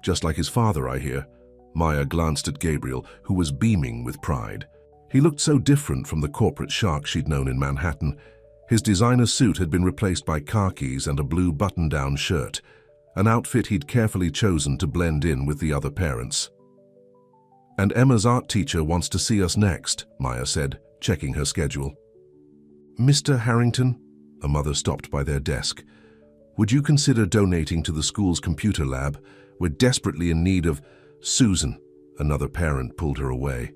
"Just like his father, I hear." Maya glanced at Gabriel, who was beaming with pride. He looked so different from the corporate shark she'd known in Manhattan. His designer suit had been replaced by khakis and a blue button-down shirt, an outfit he'd carefully chosen to blend in with the other parents. "And Emma's art teacher wants to see us next," Maya said, checking her schedule. "Mr. Harrington?" A mother stopped by their desk. Would you consider donating to the school's computer lab? We're desperately in need of— Susan, another parent, pulled her away.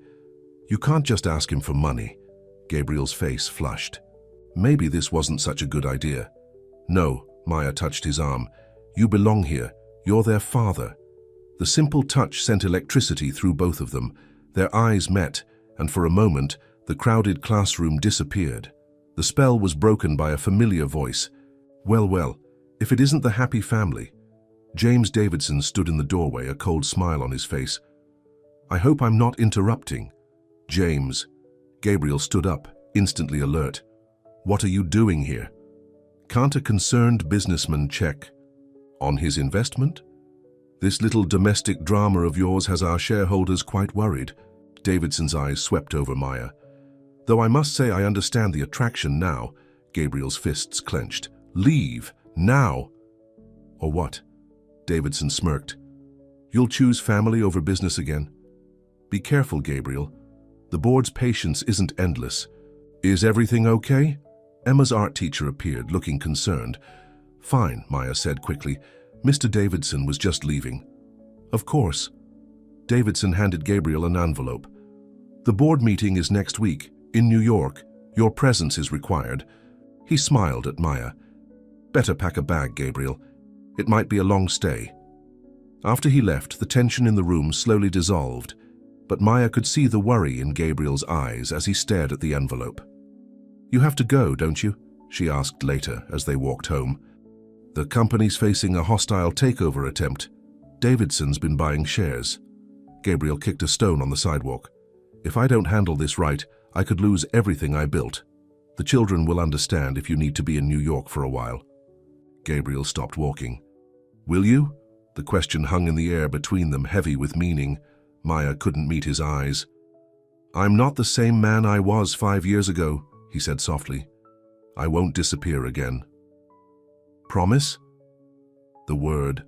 You can't just ask him for money. Gabriel's face flushed. Maybe this wasn't such a good idea. No, Maya touched his arm. You belong here. You're their father. The simple touch sent electricity through both of them. Their eyes met, and for a moment, the crowded classroom disappeared. The spell was broken by a familiar voice. Well, well, if it isn't the happy family. James Davidson stood in the doorway, a cold smile on his face. I hope I'm not interrupting. James. Gabriel stood up, instantly alert. What are you doing here? Can't a concerned businessman check on his investment? This little domestic drama of yours has our shareholders quite worried. Davidson's eyes swept over Maya. Though I must say I understand the attraction now. Gabriel's fists clenched. Leave, now. Or what? Davidson smirked. You'll choose family over business again? Be careful, Gabriel. The board's patience isn't endless. Is everything okay? Emma's art teacher appeared, looking concerned. Fine, Maya said quickly. Mr. Davidson was just leaving. Of course. Davidson handed Gabriel an envelope. The board meeting is next week, in New York. Your presence is required. He smiled at Maya. Better pack a bag, Gabriel. It might be a long stay. After he left, the tension in the room slowly dissolved, but Maya could see the worry in Gabriel's eyes as he stared at the envelope. You have to go, don't you? She asked later as they walked home. The company's facing a hostile takeover attempt. Davidson's been buying shares. Gabriel kicked a stone on the sidewalk. If I don't handle this right, I could lose everything I built. The children will understand if you need to be in New York for a while. Gabriel stopped walking. Will you? The question hung in the air between them, heavy with meaning. Maya couldn't meet his eyes. I'm not the same man I was 5 years ago, he said softly. I won't disappear again. Promise? The word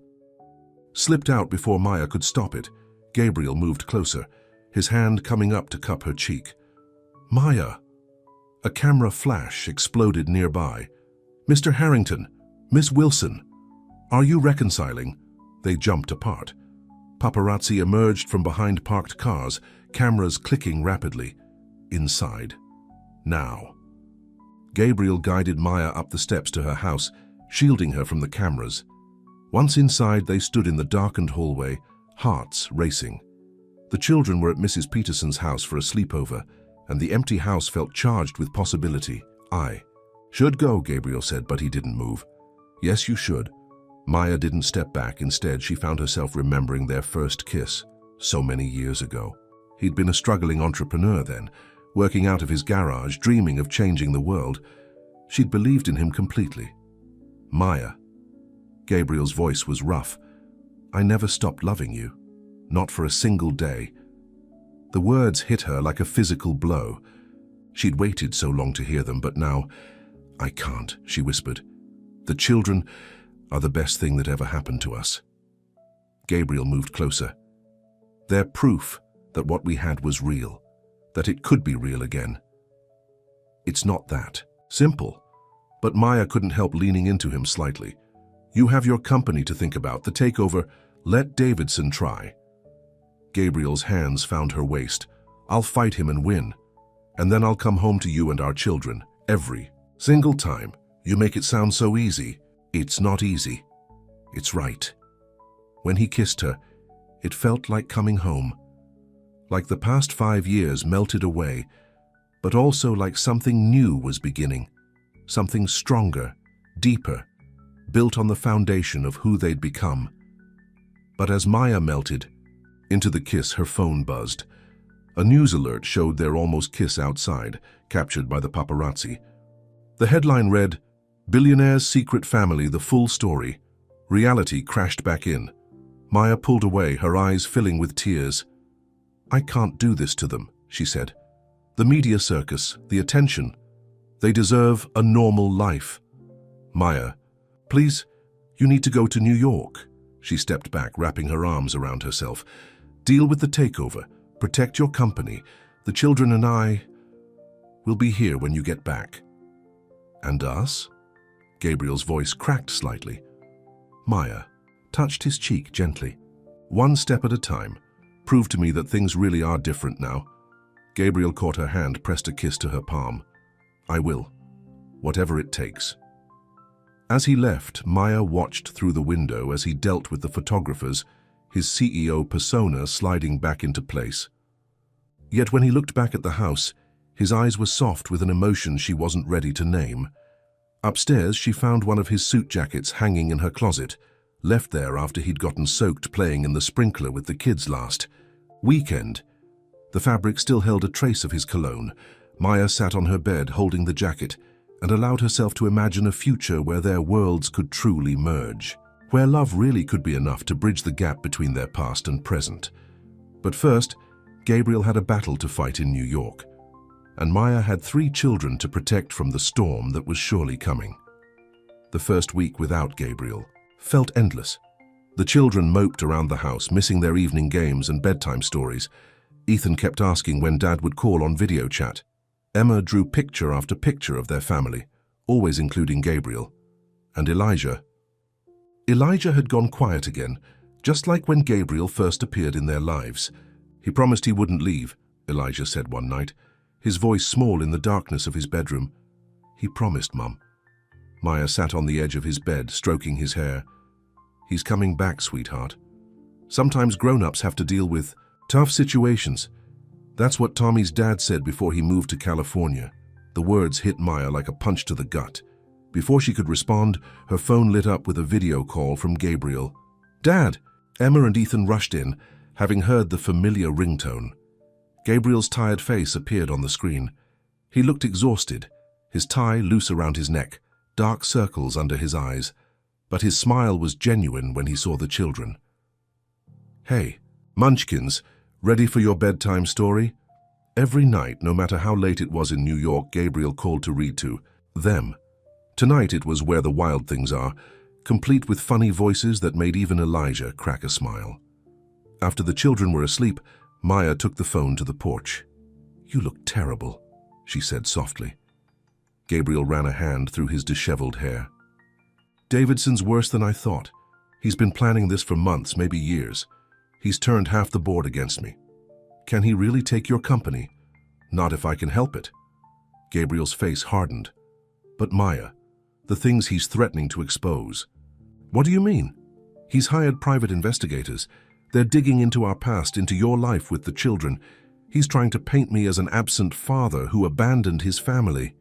slipped out before Maya could stop it. Gabriel moved closer, his hand coming up to cup her cheek. Maya! A camera flash exploded nearby. Mr. Harrington, Miss Wilson, are you reconciling? They jumped apart. Paparazzi emerged from behind parked cars, cameras clicking rapidly. Inside. Now. Gabriel guided Maya up the steps to her house, shielding her from the cameras. Once inside, they stood in the darkened hallway, hearts racing. The children were at Mrs. Peterson's house for a sleepover, and the empty house felt charged with possibility. I should go, Gabriel said, but he didn't move. Yes, you should. Maya didn't step back. Instead, she found herself remembering their first kiss, so many years ago. He'd been a struggling entrepreneur then, working out of his garage, dreaming of changing the world. She'd believed in him completely. Maya. Gabriel's voice was rough. I never stopped loving you. Not for a single day. The words hit her like a physical blow. She'd waited so long to hear them, but now, I can't, she whispered. The children are the best thing that ever happened to us. Gabriel moved closer. They're proof that what we had was real, that it could be real again. It's not that simple. But Maya couldn't help leaning into him slightly. You have your company to think about, the takeover. Let Davidson try. Gabriel's hands found her waist. I'll fight him and win. And then I'll come home to you and our children, every single time. You make it sound so easy. It's not easy. It's right. When he kissed her, it felt like coming home. Like the past 5 years melted away, but also like something new was beginning. Something stronger, deeper, built on the foundation of who they'd become. But as Maya melted into the kiss, her phone buzzed. A news alert showed their almost kiss outside, captured by the paparazzi. The headline read, Billionaire's Secret Family, the full story. Reality crashed back in. Maya pulled away, her eyes filling with tears. I can't do this to them, she said. The media circus, the attention. They deserve a normal life. Maya, please, you need to go to New York. She stepped back, wrapping her arms around herself. Deal with the takeover. Protect your company. The children and I will be here when you get back. And us? Gabriel's voice cracked slightly. Maya touched his cheek gently. One step at a time. Prove to me that things really are different now. Gabriel caught her hand, pressed a kiss to her palm. I will. Whatever it takes. As he left, Maya watched through the window as he dealt with the photographers, his CEO persona sliding back into place. Yet when he looked back at the house, his eyes were soft with an emotion she wasn't ready to name. Upstairs, she found one of his suit jackets hanging in her closet, left there after he'd gotten soaked playing in the sprinkler with the kids last weekend. The fabric still held a trace of his cologne. Maya sat on her bed holding the jacket and allowed herself to imagine a future where their worlds could truly merge, where love really could be enough to bridge the gap between their past and present. But first, Gabriel had a battle to fight in New York, and Maya had 3 children to protect from the storm that was surely coming. The first week without Gabriel felt endless. The children moped around the house, missing their evening games and bedtime stories. Ethan kept asking when Dad would call on video chat. Emma drew picture after picture of their family, always including Gabriel. And Elijah had gone quiet again, just like when Gabriel first appeared in their lives. He promised he wouldn't leave, Elijah said one night, his voice small in the darkness of his bedroom. He promised, Mum. Maya sat on the edge of his bed, stroking his hair. He's coming back, sweetheart. Sometimes grown-ups have to deal with tough situations. That's what Tommy's dad said before he moved to California. The words hit Maya like a punch to the gut. Before she could respond, her phone lit up with a video call from Gabriel. Dad! Emma and Ethan rushed in, having heard the familiar ringtone. Gabriel's tired face appeared on the screen. He looked exhausted, his tie loose around his neck, dark circles under his eyes, but his smile was genuine when he saw the children. Hey, Munchkins, ready for your bedtime story? Every night, no matter how late it was in New York, Gabriel called to read to them. Tonight it was Where the Wild Things Are, complete with funny voices that made even Elijah crack a smile. After the children were asleep, Maya took the phone to the porch. You look terrible, she said softly. Gabriel ran a hand through his disheveled hair. Davidson's worse than I thought. He's been planning this for months, maybe years. He's turned half the board against me. Can he really take your company? Not if I can help it. Gabriel's face hardened. But Maya, the things he's threatening to expose. What do you mean? He's hired private investigators. They're digging into our past, into your life with the children. He's trying to paint me as an absent father who abandoned his family.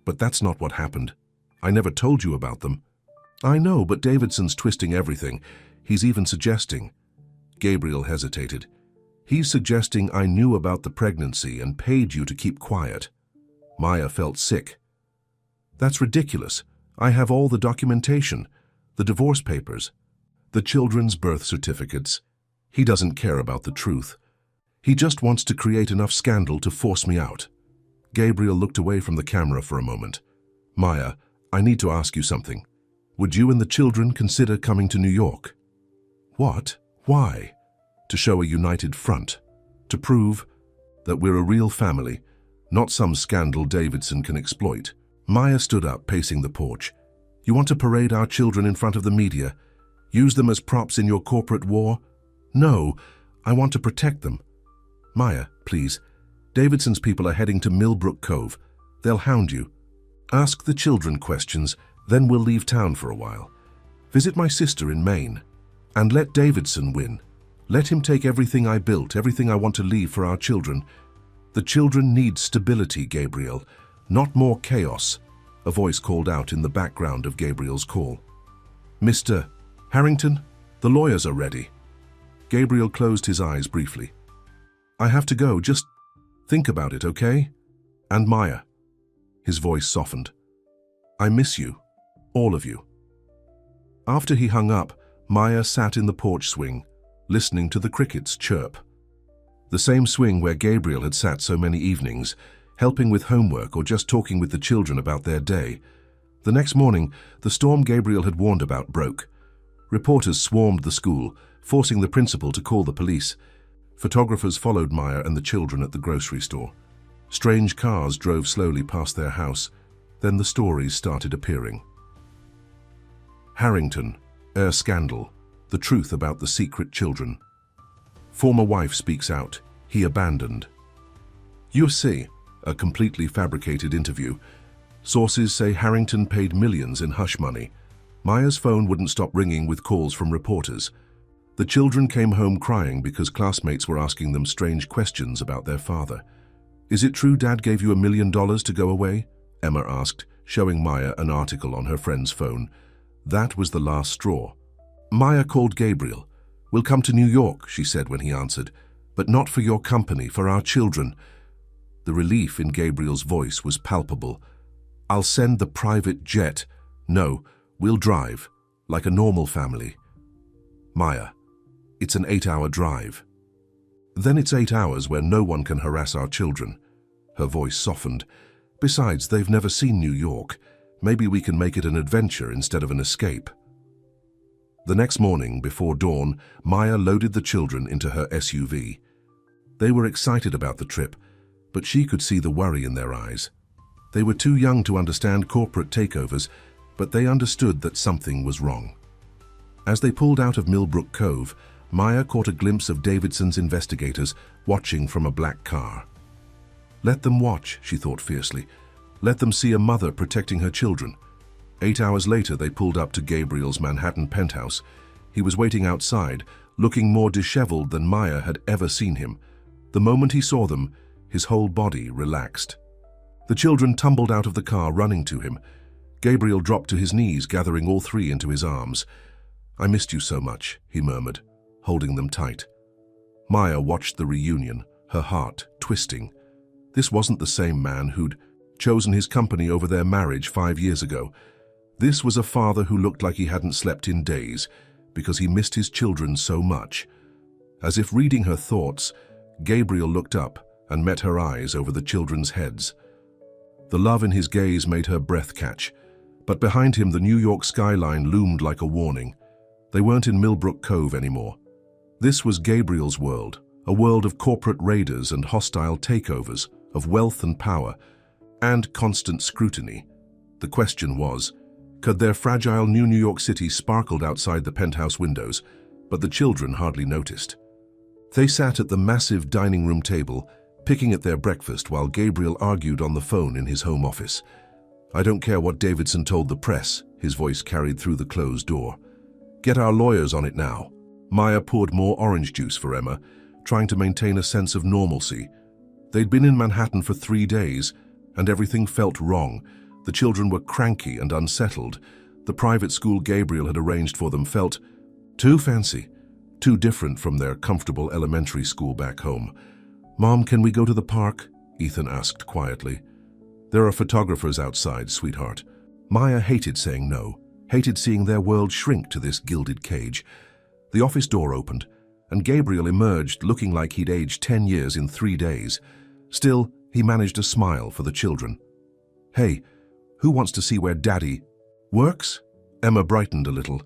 But that's not what happened. I never told you about them. I know, but Davidson's twisting everything. He's even suggesting. Gabriel hesitated. He's suggesting I knew about the pregnancy and paid you to keep quiet. Maya felt sick. That's ridiculous. I have all the documentation, the divorce papers, the children's birth certificates. He doesn't care about the truth. He just wants to create enough scandal to force me out. Gabriel looked away from the camera for a moment. Maya, I need to ask you something. Would you and the children consider coming to New York? What? Why? To show a united front. To prove that we're a real family, not some scandal Davidson can exploit. Maya stood up, pacing the porch. You want to parade our children in front of the media? Use them as props in your corporate war? No, I want to protect them. Maya, please. Davidson's people are heading to Millbrook Cove. They'll hound you. Ask the children questions, then we'll leave town for a while. Visit my sister in Maine. And let Davidson win. Let him take everything I built, everything I want to leave for our children. The children need stability, Gabriel, not more chaos. A voice called out in the background of Gabriel's call. Mr. Harrington, the lawyers are ready. Gabriel closed his eyes briefly. I have to go, just think about it, okay? And Maya. His voice softened. I miss you, all of you. After he hung up, Maya sat in the porch swing, listening to the crickets chirp. The same swing where Gabriel had sat so many evenings, helping with homework or just talking with the children about their day. The next morning, the storm Gabriel had warned about broke. Reporters swarmed the school, forcing the principal to call the police. Photographers followed Maya and the children at the grocery store. Strange cars drove slowly past their house. Then the stories started appearing. Harrington, heir scandal, the truth about the secret children. Former wife speaks out, he abandoned. You see, a completely fabricated interview. Sources say Harrington paid millions in hush money. Maya's phone wouldn't stop ringing with calls from reporters. The children came home crying because classmates were asking them strange questions about their father. Is it true Dad gave you $1 million to go away? Emma asked, showing Maya an article on her friend's phone. That was the last straw. Maya called Gabriel. We'll come to New York, she said when he answered, but not for your company, for our children. The relief in Gabriel's voice was palpable. I'll send the private jet. No, we'll drive, like a normal family. Maya, it's an 8-hour drive. Then it's 8 hours where no one can harass our children. Her voice softened. Besides, they've never seen New York. Maybe we can make it an adventure instead of an escape. The next morning, before dawn, Maya loaded the children into her SUV. They were excited about the trip, but she could see the worry in their eyes. They were too young to understand corporate takeovers, but they understood that something was wrong. As they pulled out of Millbrook Cove, Maya caught a glimpse of Davidson's investigators watching from a black car. Let them watch, she thought fiercely. Let them see a mother protecting her children. 8 hours later, they pulled up to Gabriel's Manhattan penthouse. He was waiting outside, looking more disheveled than Maya had ever seen him. The moment he saw them, his whole body relaxed. The children tumbled out of the car, running to him. Gabriel dropped to his knees, gathering all three into his arms. I missed you so much, he murmured, holding them tight. Maya watched the reunion, her heart twisting. This wasn't the same man who'd chosen his company over their marriage 5 years ago. This was a father who looked like he hadn't slept in days because he missed his children so much. As if reading her thoughts, Gabriel looked up and met her eyes over the children's heads. The love in his gaze made her breath catch, but behind him the New York skyline loomed like a warning. They weren't in Millbrook Cove anymore. This was Gabriel's world, a world of corporate raiders and hostile takeovers, of wealth and power, and constant scrutiny. The question was, could their fragile new New York City sparkled outside the penthouse windows, but the children hardly noticed. They sat at the massive dining room table, picking at their breakfast while Gabriel argued on the phone in his home office. I don't care what Davidson told the press, his voice carried through the closed door. Get our lawyers on it now. Maya poured more orange juice for Emma, trying to maintain a sense of normalcy. They'd been in Manhattan for 3 days, and everything felt wrong. The children were cranky and unsettled. The private school Gabriel had arranged for them felt too fancy, too different from their comfortable elementary school back home. Mom, can we go to the park? Ethan asked quietly. There are photographers outside, sweetheart. Maya hated saying no, hated seeing their world shrink to this gilded cage. The office door opened, and Gabriel emerged looking like he'd aged 10 years in 3 days. Still, he managed a smile for the children. Hey, who wants to see where Daddy works? Emma brightened a little.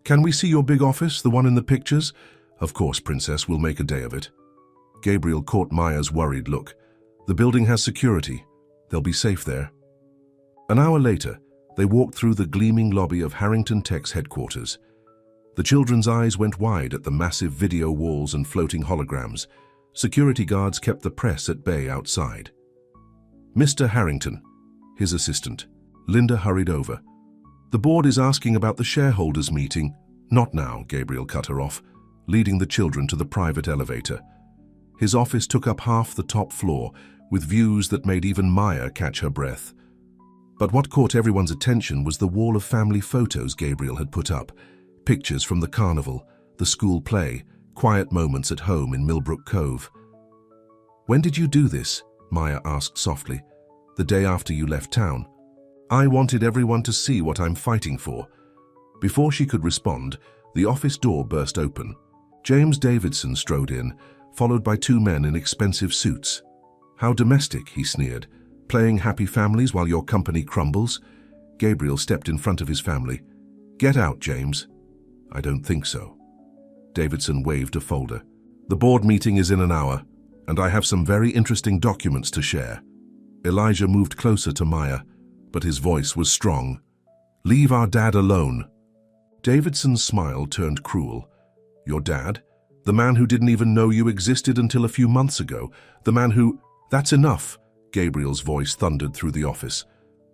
Can we see your big office, the one in the pictures? Of course, Princess, we'll make a day of it. Gabriel caught Maya's worried look. The building has security. They'll be safe there. An hour later, they walked through the gleaming lobby of Harrington Tech's headquarters. The children's eyes went wide at the massive video walls and floating holograms. Security guards kept the press at bay outside. Mr. Harrington, his assistant. Linda hurried over. The board is asking about the shareholders' meeting. Not now, Gabriel cut her off, leading the children to the private elevator. His office took up half the top floor, with views that made even Maya catch her breath. But what caught everyone's attention was the wall of family photos Gabriel had put up. Pictures from the carnival, the school play, quiet moments at home in Millbrook Cove. When did you do this? Maya asked softly. The day after you left town. I wanted everyone to see what I'm fighting for. Before she could respond, the office door burst open. James Davidson strode in, followed by 2 men in expensive suits. How domestic, he sneered. Playing happy families while your company crumbles? Gabriel stepped in front of his family. Get out, James. I don't think so. Davidson waved a folder. The board meeting is in an hour, and I have some very interesting documents to share. Elijah moved closer to Maya, but his voice was strong. Leave our dad alone. Davidson's smile turned cruel. Your dad? The man who didn't even know you existed until a few months ago. The man who... That's enough, Gabriel's voice thundered through the office.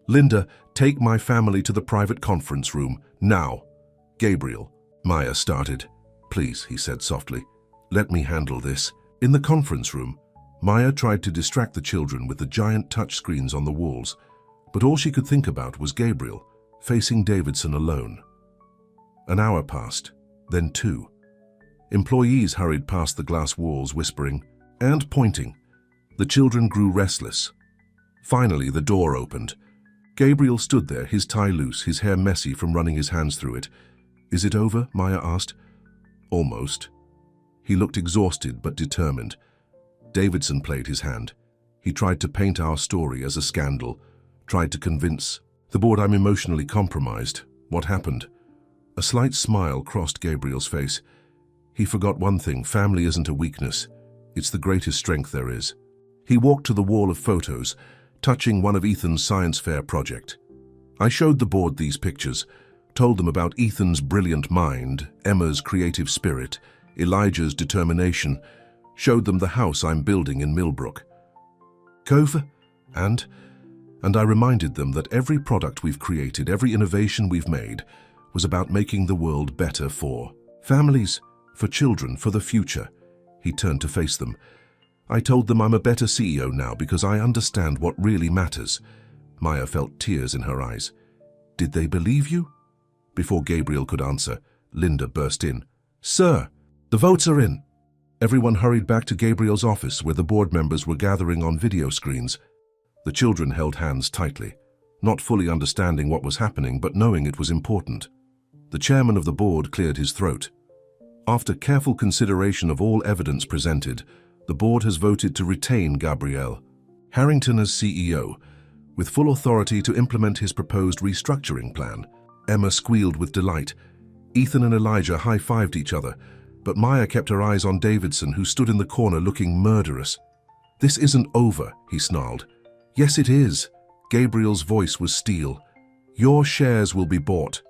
Linda, take my family to the private conference room, now. Gabriel. Maya started. Please, he said softly. Let me handle this. In the conference room, Maya tried to distract the children with the giant touchscreens on the walls, but all she could think about was Gabriel, facing Davidson alone. An hour passed, then 2. Employees hurried past the glass walls, whispering and pointing. The children grew restless. Finally, the door opened. Gabriel stood there, his tie loose, his hair messy from running his hands through it. Is it over? Maya asked. Almost. He looked exhausted but determined. Davidson played his hand. He tried to paint our story as a scandal, tried to convince the board I'm emotionally compromised. What happened? A slight smile crossed Gabriel's face. He forgot one thing: family isn't a weakness. It's the greatest strength there is. He walked to the wall of photos, touching one of Ethan's science fair project. I showed the board these pictures, told them about Ethan's brilliant mind, Emma's creative spirit, Elijah's determination, showed them the house I'm building in Millbrook Cove, and I reminded them that every product we've created, every innovation we've made, was about making the world better for families, for children, for the future. He turned to face them. I told them I'm a better CEO now because I understand what really matters. Maya felt tears in her eyes. Did they believe you? Before Gabriel could answer, Linda burst in. Sir, the votes are in. Everyone hurried back to Gabriel's office where the board members were gathering on video screens. The children held hands tightly, not fully understanding what was happening but knowing it was important. The chairman of the board cleared his throat. After careful consideration of all evidence presented, the board has voted to retain Gabriel Harrington as CEO, with full authority to implement his proposed restructuring plan. Emma squealed with delight. Ethan and Elijah high-fived each other, but Maya kept her eyes on Davidson, who stood in the corner looking murderous. This isn't over, he snarled. Yes, it is. Gabriel's voice was steel. Your shares will be bought.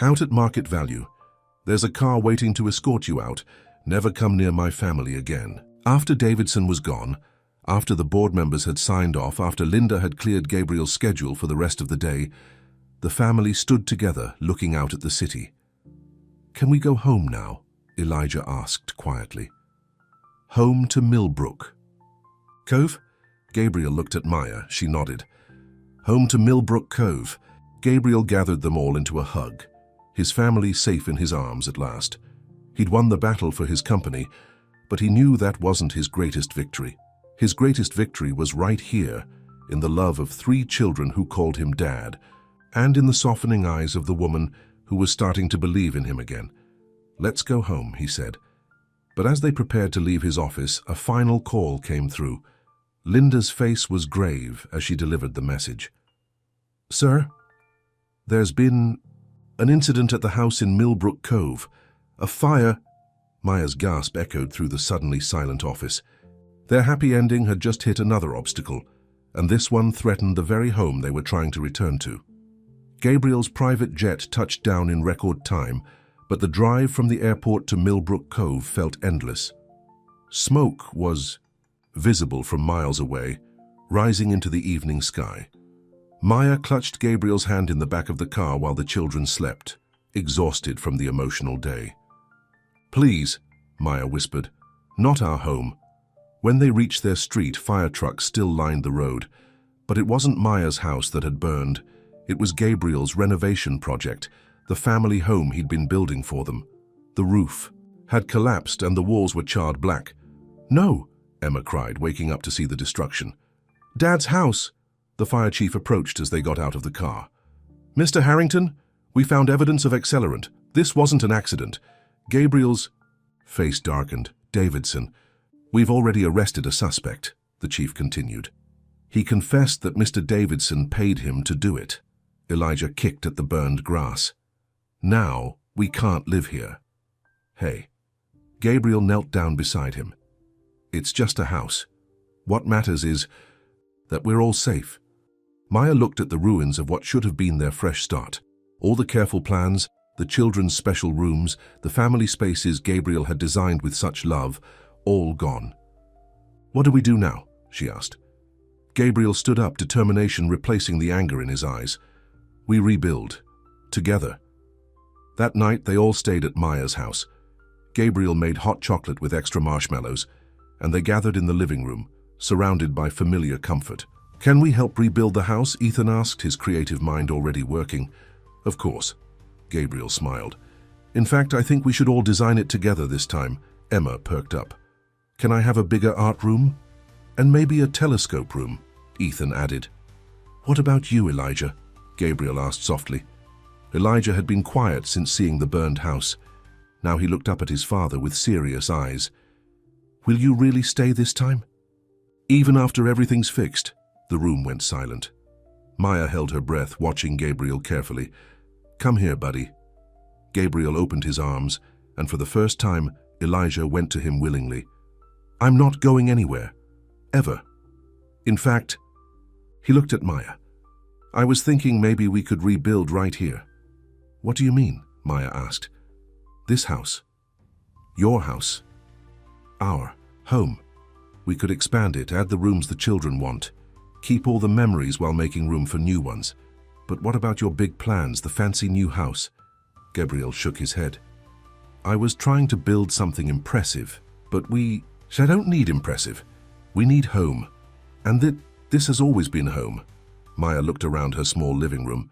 Out at market value. There's a car waiting to escort you out. Never come near my family again. After Davidson was gone, after the board members had signed off, after Linda had cleared Gabriel's schedule for the rest of the day, the family stood together looking out at the city. Can we go home now? Elijah asked quietly. Home to Millbrook Cove? Gabriel looked at Maya. She nodded. Home to Millbrook Cove. Gabriel gathered them all into a hug. His family safe in his arms at last. He'd won the battle for his company, but he knew that wasn't his greatest victory. His greatest victory was right here, in the love of 3 children who called him Dad, and in the softening eyes of the woman who was starting to believe in him again. Let's go home, he said. But as they prepared to leave his office, a final call came through. Linda's face was grave as she delivered the message. Sir, there's been an incident at the house in Millbrook Cove. A fire. Maya's gasp echoed through the suddenly silent office. Their happy ending had just hit another obstacle, and this one threatened the very home they were trying to return to. Gabriel's private jet touched down in record time, but the drive from the airport to Millbrook Cove felt endless. Smoke was visible from miles away, rising into the evening sky. Maya clutched Gabriel's hand in the back of the car while the children slept, exhausted from the emotional day. Please, Maya whispered, not our home. When they reached their street, fire trucks still lined the road, but it wasn't Maya's house that had burned. It was Gabriel's renovation project, the family home he'd been building for them. The roof had collapsed and the walls were charred black. No, Emma cried, waking up to see the destruction. Dad's house! The fire chief approached as they got out of the car. Mr. Harrington, we found evidence of accelerant. This wasn't an accident. Gabriel's face darkened. Davidson, we've already arrested a suspect, the chief continued. He confessed that Mr. Davidson paid him to do it. Elijah kicked at the burned grass. Now we can't live here. Hey. Gabriel knelt down beside him. It's just a house. What matters is that we're all safe. Maya looked at the ruins of what should have been their fresh start. All the careful plans, The children's special rooms, the family spaces Gabriel had designed with such love, all gone. "What do we do now?" she asked. Gabriel stood up, determination replacing the anger in his eyes. "We rebuild. Together." That night, they all stayed at Maya's house. Gabriel made hot chocolate with extra marshmallows, and they gathered in the living room, surrounded by familiar comfort. "Can we help rebuild the house?" Ethan asked, his creative mind already working. "Of course," Gabriel smiled. "In fact, I think we should all design it together this time." Emma perked up. "Can I have a bigger art room? And maybe a telescope room," Ethan added. "What about you, Elijah?" Gabriel asked softly. Elijah had been quiet since seeing the burned house. Now he looked up at his father with serious eyes. "Will you really stay this time?" "Even after everything's fixed?" The room went silent. Maya held her breath, watching Gabriel carefully. "Come here, buddy." Gabriel opened his arms, and for the first time, Elijah went to him willingly. "I'm not going anywhere. Ever. In fact," he looked at Maya. "I was thinking maybe we could rebuild right here." "What do you mean?" Maya asked. "This house. Your house. Our home. We could expand it, add the rooms the children want. Keep all the memories while making room for new ones. But what about your big plans, the fancy new house?" Gabriel shook his head. "I was trying to build something impressive, but I don't need impressive. We need home. And this has always been home." Maya looked around her small living room.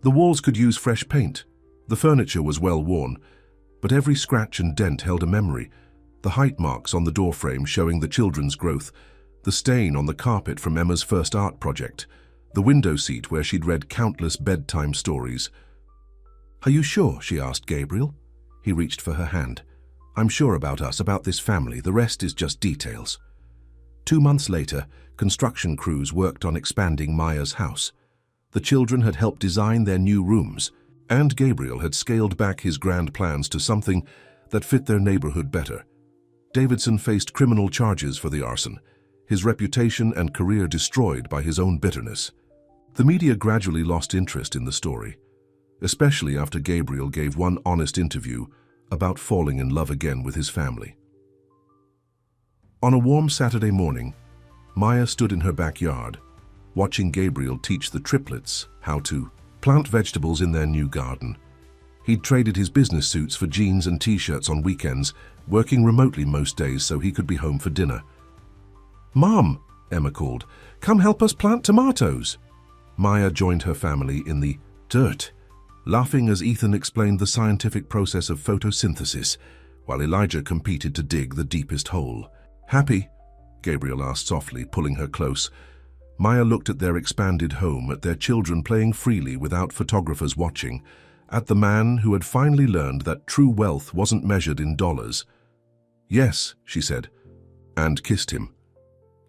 The walls could use fresh paint. The furniture was well worn, but every scratch and dent held a memory. The height marks on the doorframe showing the children's growth, the stain on the carpet from Emma's first art project, the window seat where she'd read countless bedtime stories. "Are you sure?" she asked Gabriel. He reached for her hand. "I'm sure about us, about this family. The rest is just details." 2 months later, construction crews worked on expanding Maya's house. The children had helped design their new rooms, and Gabriel had scaled back his grand plans to something that fit their neighborhood better. Davidson faced criminal charges for the arson, his reputation and career destroyed by his own bitterness. The media gradually lost interest in the story, especially after Gabriel gave one honest interview about falling in love again with his family. On a warm Saturday morning, Maya stood in her backyard, watching Gabriel teach the triplets how to plant vegetables in their new garden. He'd traded his business suits for jeans and t-shirts on weekends, working remotely most days so he could be home for dinner. "Mom," Emma called, "come help us plant tomatoes." Maya joined her family in the dirt, laughing as Ethan explained the scientific process of photosynthesis, while Elijah competed to dig the deepest hole. "Happy?" Gabriel asked softly, pulling her close. Maya looked at their expanded home, at their children playing freely without photographers watching, at the man who had finally learned that true wealth wasn't measured in dollars. "Yes," she said, and kissed him.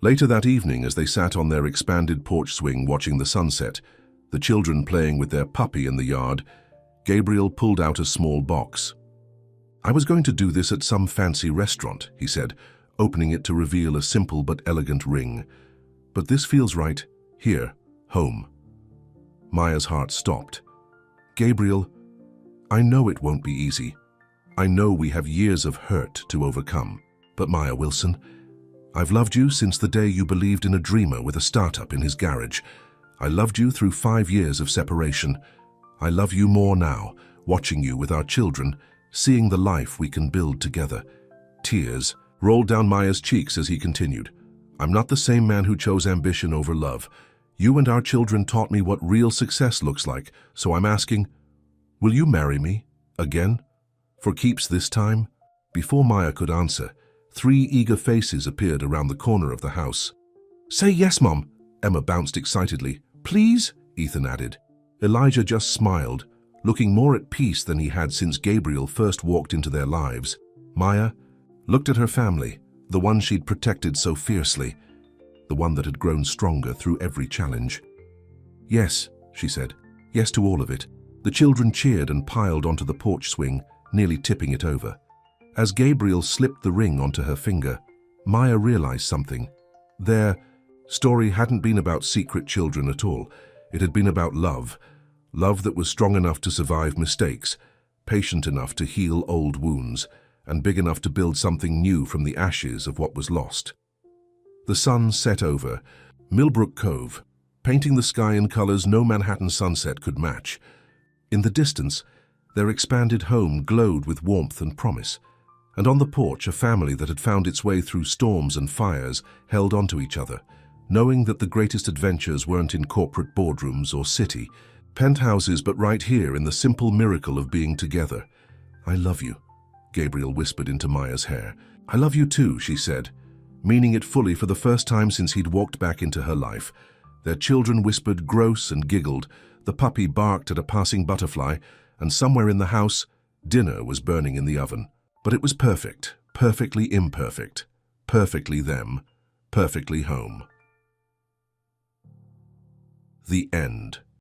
Later that evening, as they sat on their expanded porch swing watching the sunset, the children playing with their puppy in the yard, Gabriel pulled out a small box. "I was going to do this at some fancy restaurant," he said, opening it to reveal a simple but elegant ring. "But this feels right, here, home." Maya's heart stopped. "Gabriel, I know it won't be easy. I know we have years of hurt to overcome. But Maya Wilson, I've loved you since the day you believed in a dreamer with a startup in his garage. I loved you through 5 years of separation. I love you more now, watching you with our children, seeing the life we can build together." Tears rolled down Maya's cheeks as he continued. "I'm not the same man who chose ambition over love. You and our children taught me what real success looks like, so I'm asking, will you marry me? Again? For keeps this time?" Before Maya could answer, 3 eager faces appeared around the corner of the house. "Say yes, Mom," Emma bounced excitedly. "Please?" Ethan added. Elijah just smiled, looking more at peace than he had since Gabriel first walked into their lives. Maya looked at her family, the one she'd protected so fiercely, the one that had grown stronger through every challenge. "Yes," she said. "Yes to all of it." The children cheered and piled onto the porch swing, nearly tipping it over. As Gabriel slipped the ring onto her finger, Maya realized something. Their story hadn't been about secret children at all. It had been about love. Love that was strong enough to survive mistakes, patient enough to heal old wounds, and big enough to build something new from the ashes of what was lost. The sun set over Millbrook Cove, painting the sky in colors no Manhattan sunset could match. In the distance, their expanded home glowed with warmth and promise, and on the porch a family that had found its way through storms and fires held onto each other, knowing that the greatest adventures weren't in corporate boardrooms or city penthouses, but right here in the simple miracle of being together. "I love you," Gabriel whispered into Maya's hair. "I love you too," she said, meaning it fully for the first time since he'd walked back into her life. Their children whispered gross and giggled, the puppy barked at a passing butterfly, and somewhere in the house, dinner was burning in the oven. But it was perfect, perfectly imperfect, perfectly them, perfectly home. The end.